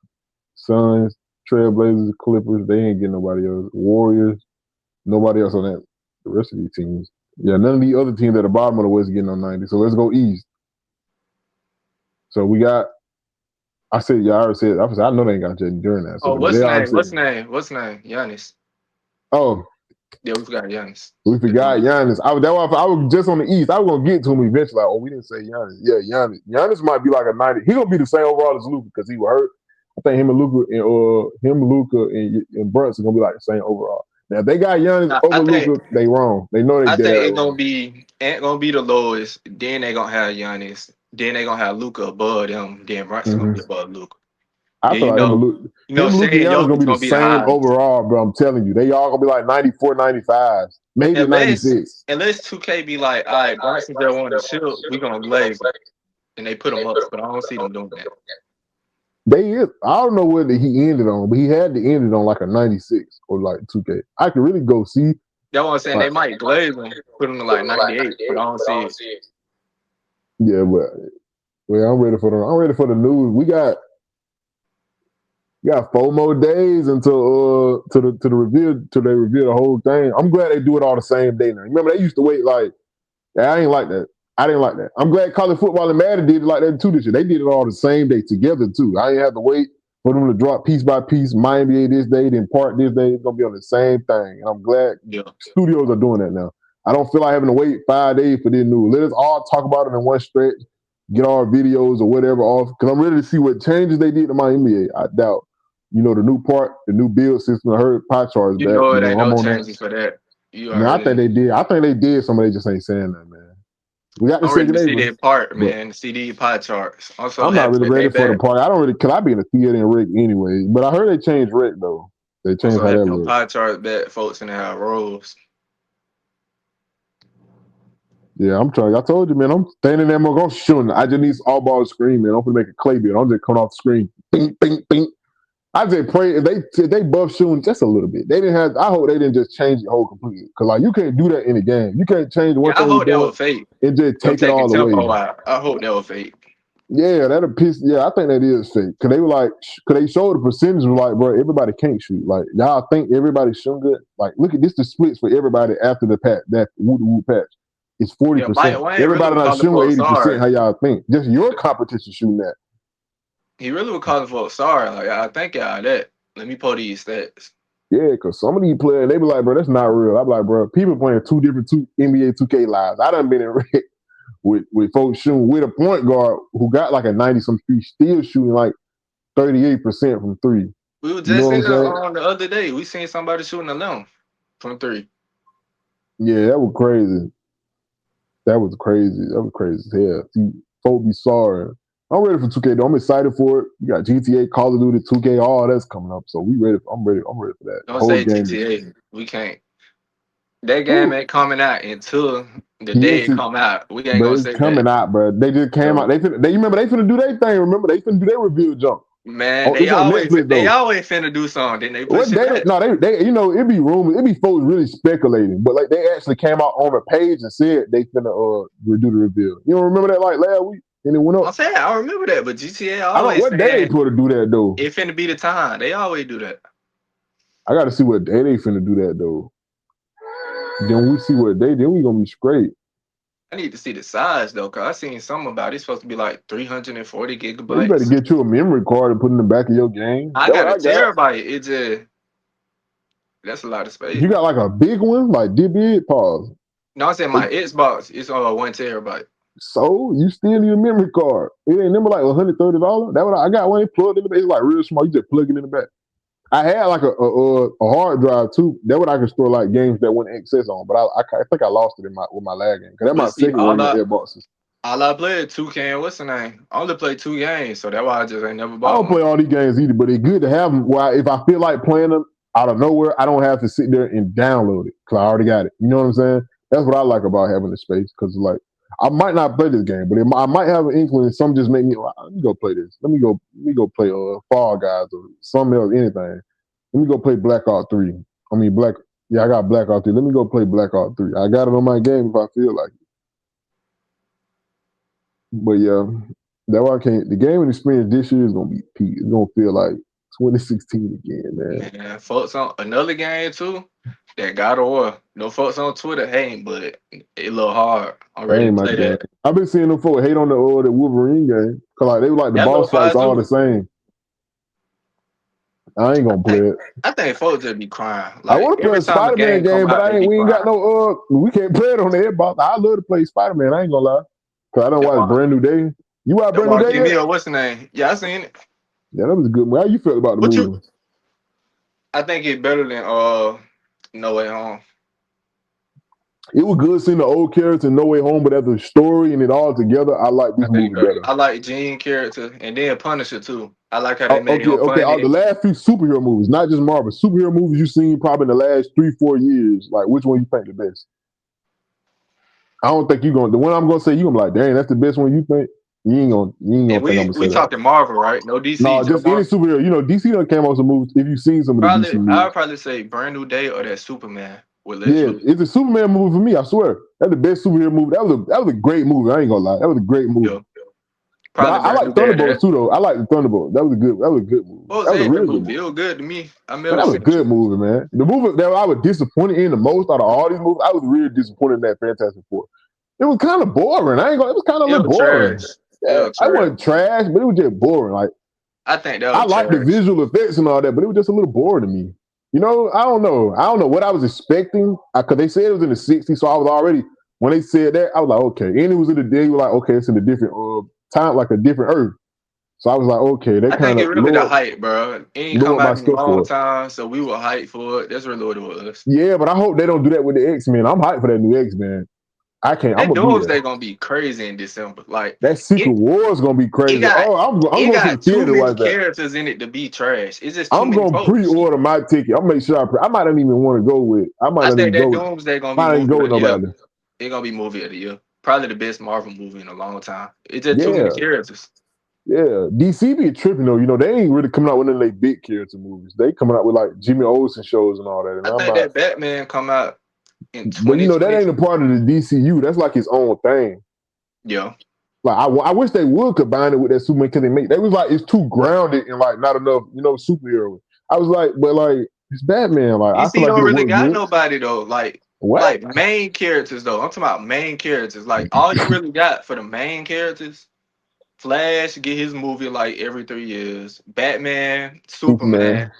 Suns, Trailblazers, Clippers, they ain't getting nobody else. Warriors, nobody else on that. The rest of these teams. Yeah, none of the other teams at the bottom of the West getting on 90. So let's go East. So we got I already said I know they ain't got Jaden during that. Oh, So they already said What's name? Giannis. oh, Yeah, we forgot Giannis. we forgot Giannis. I was just on the East. I was gonna get to him eventually. Like, oh, we didn't say Giannis. Yeah, Giannis. Giannis might be like a 90. He gonna be the same overall as Luka because he was hurt. I think him, Luka, and Brunson gonna be like the same overall. Now if they got Giannis I over think Luka, they wrong. They know they I dead think that it's wrong. gonna be the lowest. Then they gonna have Giannis. Then they gonna have Luca above them. Then Brunson gonna Mm-hmm. be above Luca. I Then feel like Luka, Shea and and Giannis gonna Jokic be the gonna be the same highest. overall, bro. I'm telling you, they all gonna be like 94, 95, maybe a 96. Unless 2K be like, all right, Brunson's their one to shoot, we gonna glaze them. And they put them up, but I don't see them doing that. I don't know whether he ended on, but he had to end it on like a 96 or like 2K. I could really go see. That's what I'm saying. Like, They might glaze them, put them to like 98, but I don't see it. yeah, but well, I'm ready for the news. We got 4 more days until to the reveal till they reveal the whole thing. I'm glad they do it all the same day now. Remember they used to wait like I ain't like that. I didn't like that. I'm glad college football and Madden did it like that too this year. They did it all the same day together too. I didn't have to wait for them to drop piece by piece. My NBA this day, then part this day. It's gonna be on the same thing. And I'm glad studios are doing that now. I don't feel like having to wait 5 days for this news. Let us all talk about it in one stretch, get our videos or whatever off. Because I'm ready to see what changes they did to my NBA. I doubt. The new build system. I heard pie charts You back. know it ain't I'm no on that. changes for that. You Man, I think already. they did. I think they did. Somebody just ain't saying that, man. We got the I'm ready second to see April, that part, but man. See these pie charts. I'm so I'm not happy really that they ready for the back. party. I don't really, cause I be in the theater and Rick anyway. But I heard they changed Rick though. They I'm changed so how that happy them look. pie charts back, folks, and how it rolls. Yeah, I'm trying. I told you, man. I'm standing there, I'm gonna shoot. I just need all ball screen, man. I'm gonna make a clay bit. I'm just coming off the screen. Bing, bing, bing. I just pray if they buff shooting just a little bit. They didn't have. I hope they didn't just change the whole completely. Cause like you can't do that in the game. You can't change one Yeah, I thing you're hope that doing was fake. and just Them take it taking all away. tempo out. I hope that was fake. Yeah, that'll piss. Yeah, I think that is fake. Cause they were like, cause they showed the percentage was like, bro, everybody can't shoot. Like y'all think everybody's shooting good. Like look at this, the splits for everybody after the patch, that woo patch. It's Yeah, Mike 40%. Wayne really Everybody was not calling shooting for a 80%. sorry. How y'all think? Just your competition shooting that. He really was calling for a sorry. Like, I think y'all that. Let me pull these stats. Yeah, because some of these players, they be like, bro, that's not real. I be like, bro, people playing two different NBA 2K lives. I done been in red with folks shooting with a point guard who got like a 90 some street, still shooting like 38% from three. We were You know just what in I'm saying? the other day. We seen somebody shooting a limb from 3. Yeah, that was crazy. That was crazy. That was crazy as hell. See, folks be sorry. I'm ready for 2K though. I'm excited for it. You got GTA, Call of Duty, 2K, all that's coming up. So we ready. I'm ready. I'm ready for that. The Don't whole say game is. GTA. We can't. That game Ooh, ain't coming out until the day yes, it come out. We ain't but gonna it's say that. coming out, bro. They just came out. So, They remember they finna do their thing. Remember they finna do their review jump. man, Oh, it's on Netflix they though. always finna do something. Then they What push it they back. no they it be rumors. It be folks really speculating, but like they actually came out on the page and said they finna redo the reveal. You don't remember that like last week and it went up. I'm saying I remember that, but GTA I don't. always What day they saying put to do that though? it finna be the time. They always do that. I got to see what day they finna do that though. Then we see what day. Then we gonna be straight. I need to see the size though, cause I seen something about it's supposed to be like 340 Well, you better gigabytes. get you a memory card and put in the back of your game. I That's what got a I got. terabyte. It just that's a lot of space. You got like a big one, like did big pause. No, I said my Xbox is 1 terabyte. So you still need a memory card. It ain't number like $130. That what I got one. It plugged in the back. It's like real small. You just plug it in the back. I had like a hard drive too. That what I can store like games that wouldn't access on. But I think I lost it in my with my lag game. Cause that's my But see, second one in the airboxes. all I played 2K and what's the name? I only played 2 games, so that's why I just ain't never I bought don't one. play all these games either, but it's good to have them. Well, if I feel like playing them out of nowhere, I don't have to sit there and download it because I already got it. You know what I'm saying? That's what I like about having the space because like I might not play this game, but I might have an inkling. Some just make me like, let me go play this. Let me go play Fall Guys or something else, anything. Let me go play Black Ops 3. I mean Black. Yeah, I got Black Ops 3. Let me go play Black Ops 3. I got it on my game if I feel like it. But yeah, that's why I can't. The gaming experience this year is gonna be peak. It's gonna feel like 2016 again, man. Man, folks on another game too. That God of War. No folks on Twitter hating, but it a little hard. I'm That ready to ain't my play game. that. I've been seeing them folks hate on the Wolverine game because like they were like the That little boss fights fire all the too. same. I ain't I gonna play think it. I think folks just be crying. I Like want to play every a time a Spider Man game come game, but out, they be we ain't got crying. no we can't play it on the Xbox. I love to play Spider Man. I ain't gonna lie, cause I don't That watch why Brand New Day. You watch that Brand New why Day give yet? me a what's the name? Yeah, I seen it. Yeah, that was a good movie. How you felt about the What you movie? I think it's better than No Way Home. It was good seeing the old characters in No Way Home, but as a story and it all together, I like I this think movie better. I like Jean character and then Punisher too. I like how they made Okay, him okay. The funny. last few superhero movies, not just Marvel, superhero movies you've seen probably in the last 3-4 years. Like, which one you think the best? I don't think you're going. The one I'm gonna say, you gonna be like, dang, that's the best one you think. You ain't And gonna think I'm we gonna say we that. talking Marvel, right? No DC, No, just just any Marvel. superhero. You know, DC done came out with some movies. If you've seen some of the DC Probably I movies, would probably say Brand New Day or that Superman with Lex yeah, Luthor. it's a Superman movie for me. I swear, that's the best superhero movie. That was a great movie. I ain't gonna lie, that was a great movie. Yeah. But Probably I Brand New like Day or Thunderbolts that. too, though. I like the Thunderbolts. That was a good movie. What was That was a that real good movie? movie. It was good to me. I Man, never that was a seen good it. movie, man. The movie that I was disappointed in the most out of all these movies, I was really disappointed in that Fantastic Four. It was kind of boring. I ain't gonna. It was kind of a It little was boring. trash. It Yeah, was I trash. wasn't trash, but it was just boring. Like I think that I was like the trash. visual effects and all that, but it was just a little boring to me. You know, I don't know. I don't know what I was expecting because they said it was in the '60s, so I was already when they said that I was like, okay. And it was in the day, you were like, okay, it's in a different time, like a different Earth. So I was like, okay, they I think kind it of really the hype, bro. It ain't come lowered my out in a stuff long for it. time, so we were hyped for it. That's really what it was. Yeah, but I hope they don't do that with the X Men. I'm hyped for that new X Men. I can't. I'm That gonna be there. Doomsday gonna be crazy in December. Like That Secret it, War is gonna be it crazy. got Oh, I'm it going to the got too theater to many watch that. characters in it to be trash. It's just too I'm many gonna folks. pre-order my ticket. I'll make sure I might not even want to go with. I might I not think even that go. Doomsday gonna be Might not even movie go of with the year. nobody. It's gonna be movie of the year. Probably the best Marvel movie in a long time. It's just too many Yeah, characters. yeah. DC be tripping though. You know they ain't really coming out with any big character movies. They coming out with like Jimmy Olsen shows and all that. And I I'm think not. that Batman come out in But you know that 2020. ain't a part of the DCU. That's like his own thing. Yeah. Like I wish they would combine it with that Superman because they was like it's too grounded and like not enough, superhero. I was like, but like it's Batman. Like I feel DC like don't it really work got good. nobody though. Like What? main characters though. I'm talking about main characters. Like all you really got for the main characters. Flash get his movie like every 3 years. Batman, Superman. Superman.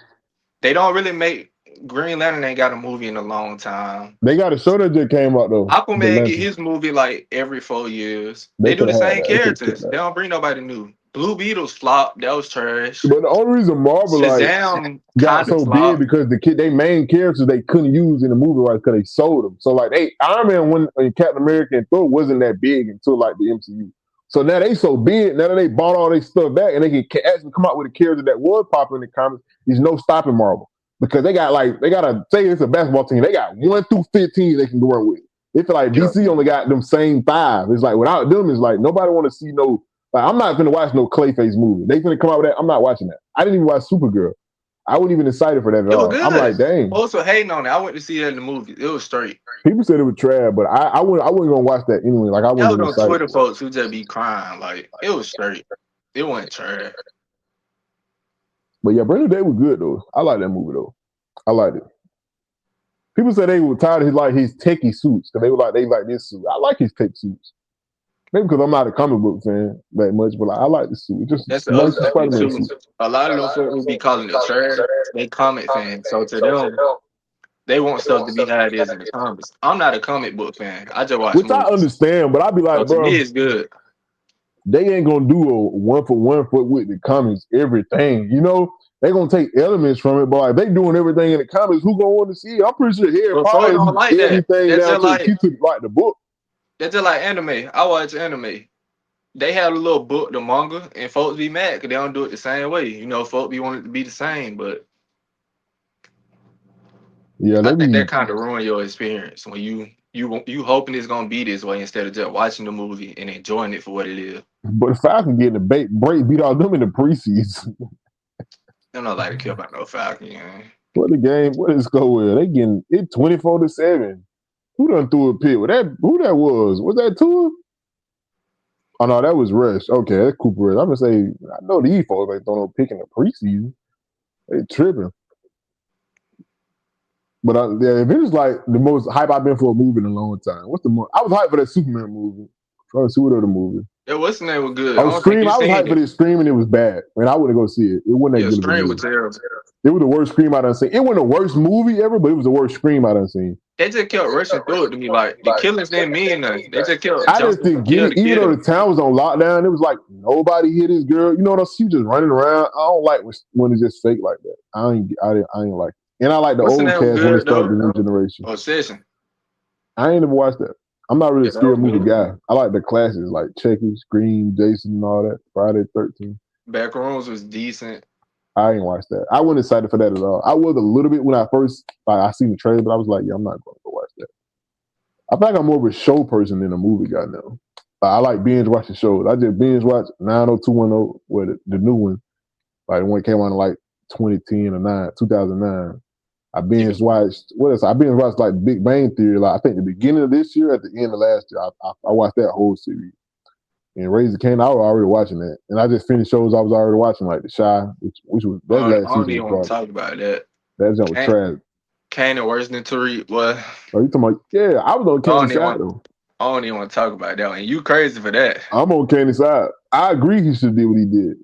They don't really make Green Lantern ain't got a movie in a long time. They got a show that just came out though. The Aquaman get Lantern. his movie like every 4 years. They They do could the have had same that. They could have kept characters. that. They don't bring nobody new. Blue Beetle's flop. That was trash. But the only reason Marvel like Shazam got kind of so big flop. because they main characters they couldn't use in the movie right because they sold them. So like they Iron Man when Captain America and Thor wasn't that big until like the MCU. So now they so big now that they bought all their stuff back and they can actually come out with a character that was popular in the comics. There's no stopping Marvel because they gotta say it's a basketball team. They got 1 through 15 they can go run with. They feel like Yeah. DC only got them same five. It's like without them, it's like nobody want to see no. Like I'm not gonna watch no Clayface movie. They gonna come out with that. I'm not watching that. I didn't even watch Supergirl. I wasn't even excited for that at It was all. I'm good. like, dang. Also hating on it. I went to see that in the movie. It was straight. People said it was trash, but I wasn't gonna watch that anyway. Like I That wasn't was even on excited Twitter for it. folks who just be crying. Like it was straight. It wasn't trash. But yeah, Brandon Day was good though. I like that movie though. I liked it. People say they were tired of his techie suits because they like this suit. I like his tech suits. Maybe because I'm not a comic book fan that much, but like, I like the suit. It's just That's the other nice thing Spider-Man too. suit. A lot of them folks who be calling it trash, they comic fans. So to them, they want stuff to be how it is in the comics. I'm not a comic book fan. I just watch Which I movies. understand, but I'd be So like, to me, bro, it's good. they ain't gonna do a one for one foot with the comics, everything. You know, they gonna take elements from it, but like they doing everything in the comics, who gonna want to see it? I'm pretty sure Harry But folks Potter don't like that. everything down to the key to like the book. That's just like anime. I watch anime. They have a little book, the manga, and folks be mad because they don't do it the same way. You know, folks be wanting it to be the same, but Yeah, I they think that be. kind of ruin your experience when you hoping it's gonna be this way instead of just watching the movie and enjoying it for what it is. But if I can get the break beat out them in the preseason, I don't like to care about no Falcon. Man. what the game? What is score with? They getting it 24-7. Who done threw a pick? Who that was? Was that Tua? Oh no, that was Rush. Okay, that's Cooper Rush. I'm gonna say I know the folks ain't throwing no pick in the preseason. They tripping. But yeah, if it's like the most hype I've been for a movie in a long time. What's the most? I was hyped for that Superman movie. Trying to see what other movie. Yeah, what's the name was good. I Oh, don't think Scream. you I was seen hyped for it. this Scream and it was bad. Man, I wouldn't go see it. It wasn't that Yeah, good of a Scream was movie. terrible. It was the worst Scream I done seen. It wasn't the worst movie ever, but it was the worst Scream I done seen. They just kept rushing through it to me. Like the killings didn't mean nothing. They just kept I just jumping didn't from get kill it. to Even though kill. the town was on lockdown, it was like nobody hit this girl. You know what I'm saying? She just running around. I don't like when it's just fake like that. I ain't like it. And I like the What's the old name was cast when they good started the though? new generation. Obsession. I ain't never watched that. I'm not really a Yeah, that scary was movie good. guy. I like the classics like Chucky, Scream, Jason, and all that. Friday 13th. Backrooms was decent. I ain't watched that. I wasn't excited for that at all. I was a little bit when I first I seen the trailer, but I was like, yeah, I'm not going to go watch that. I think I'm more of a show person than a movie guy now. I like binge watching shows. I just binge watch 90210, where the new one, like the one that came out in like 2010 or 2009. I binge You watched what else? I binge watched like Big Bang Theory. Like I think the beginning of this year, at the end of last year, I watched that whole series. And Raising Cane, I was already watching that, and I just finished shows I was already watching, like The Shy, which was that I last don't season was even want to garbage. talk about that. That jump was Kane, trash. Kane worse than Tariq. Well, Oh, you talking about? Yeah, I was on I don't Kane's even side want. though. I don't even want to talk about that one. You crazy for that? I'm on Kane's side. I agree he should do what he did.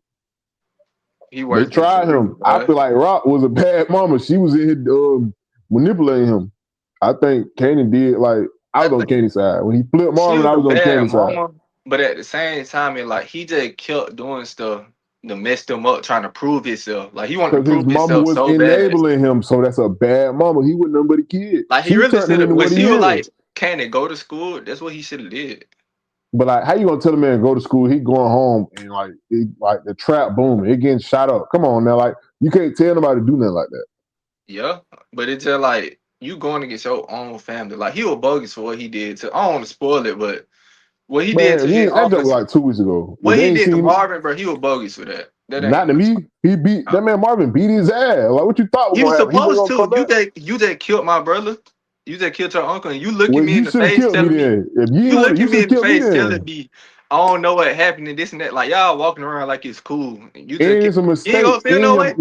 He They worse than tried Tariq. him. I Boy. feel like Rock was a bad mama. She was in manipulating him. I think Kanan did like I I was on think Kanan's side. When he flipped she Marvin, was I a was on bad Kanan's side. mama, but at the same time, it like he just kept doing stuff to mess them up, trying to prove himself. Like he wanted to Because his prove mama himself was so bad. enabling him, so that's a bad mama. He was nothing but a kid. Like he She really turned him should have. into When what she he was is. like, "Can it go to school?" That's what he should have did. But like, how you gonna tell a man to go to school? He going home and like the trap booming, it getting shot up. Come on now, like you can't tell nobody to do nothing like that. Yeah, but it's just like you going against your own family. Like he was bogus for what he did to. I don't want to spoil it, but what he did Man, to his that joke was uncles, like 2 weeks ago. If what they he ain't did to seen it, Marvin, bro, he was bogus for that. That not ain't. to me. He beat that man Marvin beat his ass. Like what you thought was He was gonna happen? He wasn't supposed gonna to. come back. You just killed my brother. You just killed your uncle, and you looking Well, me in you the should have face killed me telling me then. If you you ain't want to, you looking should me have in the killed me face telling then. me I don't know what happened and this and that. Like y'all walking around like it's cool. And you just And it's a you ain't mistake. gonna feel And no way.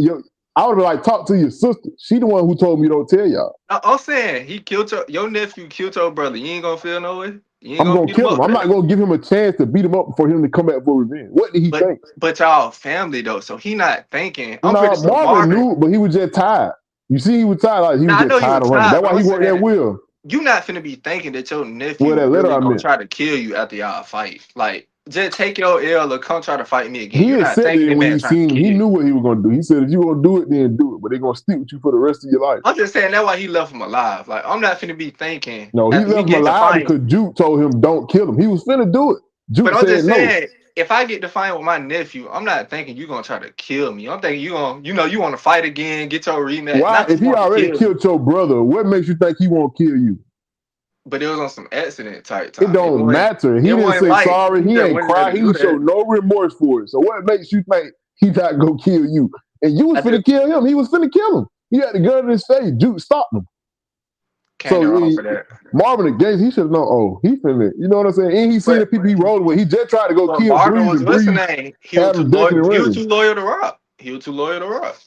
I would have like talked to your sister. She the one who told me don't tell y'all. I'm saying he killed your nephew, killed your brother. You ain't gonna feel no way. You ain't I'm gonna gonna beat him kill him. up for I'm not that. gonna give him a chance to beat him up for him to come back for revenge. What did he But think? y'all family though, so he not thinking. I'm pretty No, sure Marvin Marvin. knew, but he was just tired. You see, he was tired. Like he was Now I just know you tired were of running. tired, That's but why I'm he worked that saying wheel. you not finna be thinking that your Well, nephew that letter really I gonna meant. try to kill you after y'all fight. Like, just take your L or come try to fight me again. He You're not accepted thinking it that when man he trying to seen him. kill He you. knew what he was gonna do. He said, if you gonna do it, then do it. But they're gonna stick with you for the rest of your life. I'm just saying that's why he left him alive. Like, I'm not finna be thinking No, he after he left him get to alive fight. because Juke told him don't kill him. He was finna do it. But Juke I'm said just no. saying, if I get to fight with my nephew, I'm not thinking you gonna try to kill me. I'm thinking you gonna, you want to fight again, get your rematch, Why? not If just he want to already kill me. killed your brother, what makes you think he won't kill you? But it was on some accident type It time. don't matter. He It didn't wasn't say like sorry. he He just ain't wouldn't let cry. him He do didn't show that. no remorse for it. So what makes you think he not gonna kill you? And you was I finna just kill him. He was finna kill him. He had the gun in his face. Juke stopped him. can't So wrong for that. Marvin the Gates, he should have known. Oh, he finna. You know what I'm saying? And he seen the But people he rolled with. He just tried to go But kill Marvin Breeze, was and what's the Breeze name? had him ducking and He was running. too loyal to Rock. He was too loyal to Rock.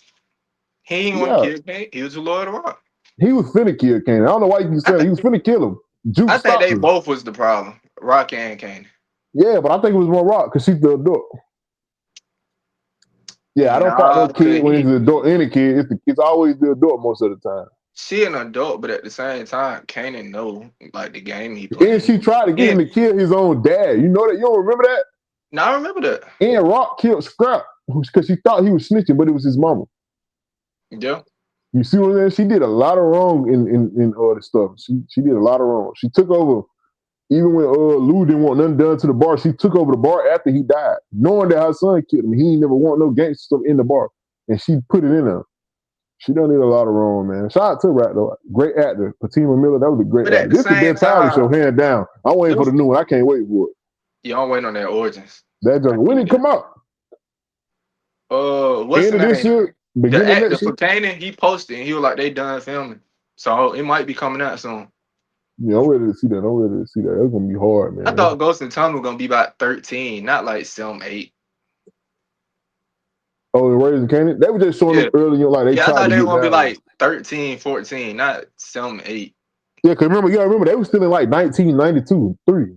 He ain't want Yeah, to kill Kane. He was too loyal to Rock. He was finna kill Kane. I don't know why you I said he think was finna kill him. Juke I think stopped they him. both was the problem, Rock and Kane. Yeah, but I think it was more Rock because she's the adult. Yeah, I don't fight no Nah, kid cause when it's he an adult and a kid. It's always the adult most of the time. she an adult, but at the same time, Kanan know like the game he And playing. she tried to get him And to kill his own dad. You know that? You don't remember that? now I remember that. And Rock killed Scrap because she thought he was snitching, but it was his mama. Yeah. You see what I'm saying? She did a lot of wrong in all this stuff. She did a lot of wrong. She took over even when Lou didn't want nothing done to the bar. She took over the bar after he died, knowing that her son killed him. He ain't never want no gangster stuff in the bar, and she put it in her. She done did a lot of wrong, man. Shout out to Rat though, great actor, Fatima Miller. That was a great But at actor. the This is the same best Power show, time, hands down. I'm waiting them, for the new one. I can't wait for it. yeah, I'm waiting on their origins. That I jungle. When need it come that. out? What's the End of this name? year, The beginning of actor next for year. Kanan, he posted and he was like, they done filming. So it might be coming out soon. Yeah, I'm ready to see that. I'm ready to see that. It's gonna be hard, I man. thought Ghost and Tommy were gonna be about 13, not like some 8. Oh, and Raising Canaan, they were just showing them Yeah. early. Like they Yeah, I tried thought to they were get gonna be down. like 13, 14, not some 8. Yeah, cause remember, they were still in like 1992, 3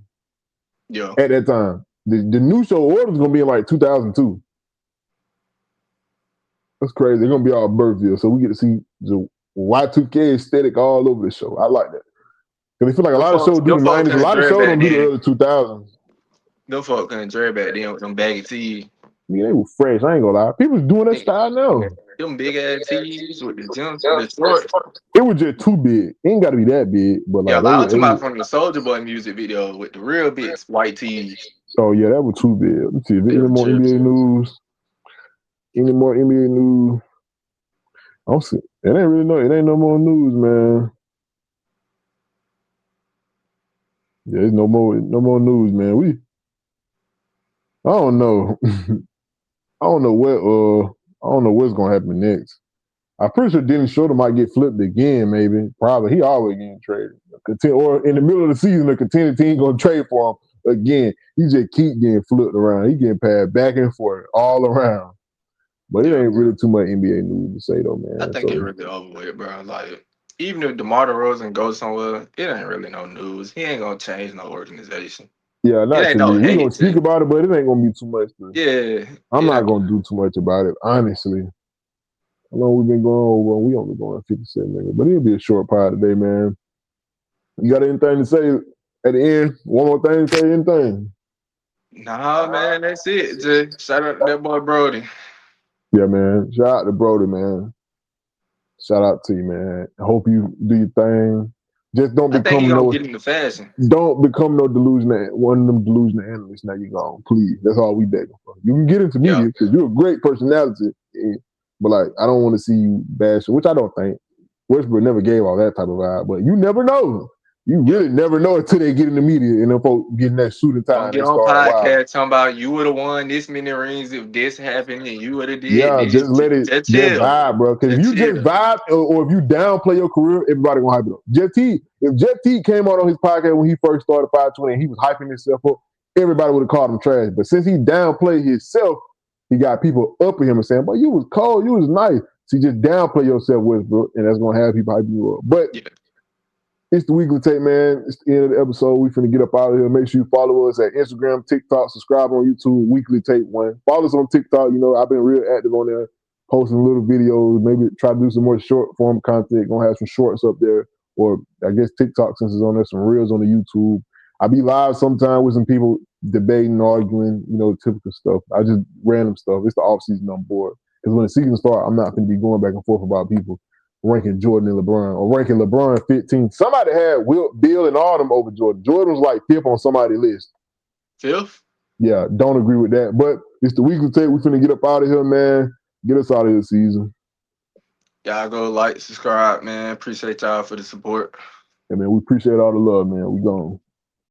Yeah. at that time. The new show order is gonna be in like 2002. That's crazy. They're gonna be all birth year, so we get to see the Y2K aesthetic all over the show. I like that. Cause they feel like a lot of shows do Them the folks 90s. A couldn't lot of dread shows back don't do the then. early 2000s. Them folks couldn't dread back then with them baggy tees. Yeah, they were fresh. I ain't gonna lie. People's doing that Nigga, style now. them big ass tees with the gym, the shorts. It was just too big. It ain't got to be that big, but Yeah, like like I'm talking they about from the Soldier Boy music video with the real big white tees. oh yeah, that was too big. Let's see if They any were more tripping. NBA news. Any more NBA news? I don't see. It ain't really no. It ain't no more news, man. Yeah, there's no more. No more news, man. I don't know. I don't know what. I don't know what's gonna happen next. I'm pretty sure Dennis Schroeder might get flipped again. Maybe, probably. He always getting traded. Or in the middle of the season, the contending team gonna trade for him again. He just keep getting flipped around. He getting passed back and forth all around. But it Yeah, ain't really too much NBA news to say though, I man. think it So really over with, bro. Like even if DeMar DeRozan goes somewhere, it ain't really no news. He ain't gonna change no organization. yeah, It ain't no naturally, we gonna hate. speak about it, but it ain't gonna be too much. Yeah, I'm it not ain't. gonna do too much about it, honestly. How long we been going over? We only going 57 minutes, but it'll be a short pod today, man. You got anything to say at the end? One more thing, say anything. Nah, man, that's it. Just shout out to that boy Brody. Yeah, man. Shout out to Brody, man. Shout out to you, man. I hope you do your thing. Just I think he gonna get into fashion. don't become no delusional, one of them delusional analysts. Now you gone, please. That's all we begging for. You can get into Yeah, media because you're a great personality, but like I don't want to see you bash, which I don't think. Westbrook never gave all that type of vibe, but you never know. You yeah. really never know until they get in the media and them folks getting that suit and tie Don't and get they on start wild. podcast talking about you would have won this many rings if this happened and you would have did Yeah, this. just let it Just just chill. vibe, bro. Because if Just you just chill. vibe or if you downplay your career, everybody gonna hype it up. If Jeff T came out on his podcast when he first started 520 and he was hyping himself up, everybody would have called him trash. But since he downplayed himself, he got people up at him and saying, "But you was cold, you was nice." So you just downplay yourself, Westbrook, and that's gonna have people hype you up. But Yeah. it's the weekly take, man. It's the end of the episode. We finna get up out of here. Make sure you follow us at Instagram, TikTok, subscribe on YouTube, weekly take one. Follow us on TikTok. You know, I've been real active on there, posting little videos, maybe try to do some more short form content. Gonna have some shorts up there. Or I guess TikTok since it's on there, some reels on the YouTube. I be live sometime with some people debating, arguing, typical stuff. I just random stuff. It's the off season I'm bored. Because when the season starts, I'm not gonna be going back and forth about people ranking Jordan and LeBron or ranking LeBron 15. Somebody had Bill and Autumn over Jordan. Jordan was like fifth on somebody's list. Fifth? Yeah, don't agree with that. But it's the weekly take. We finna get up out of here, man. Get us out of here season. Y'all go like, subscribe, man. Appreciate y'all for the support. And man, we appreciate all the love, man. We gone.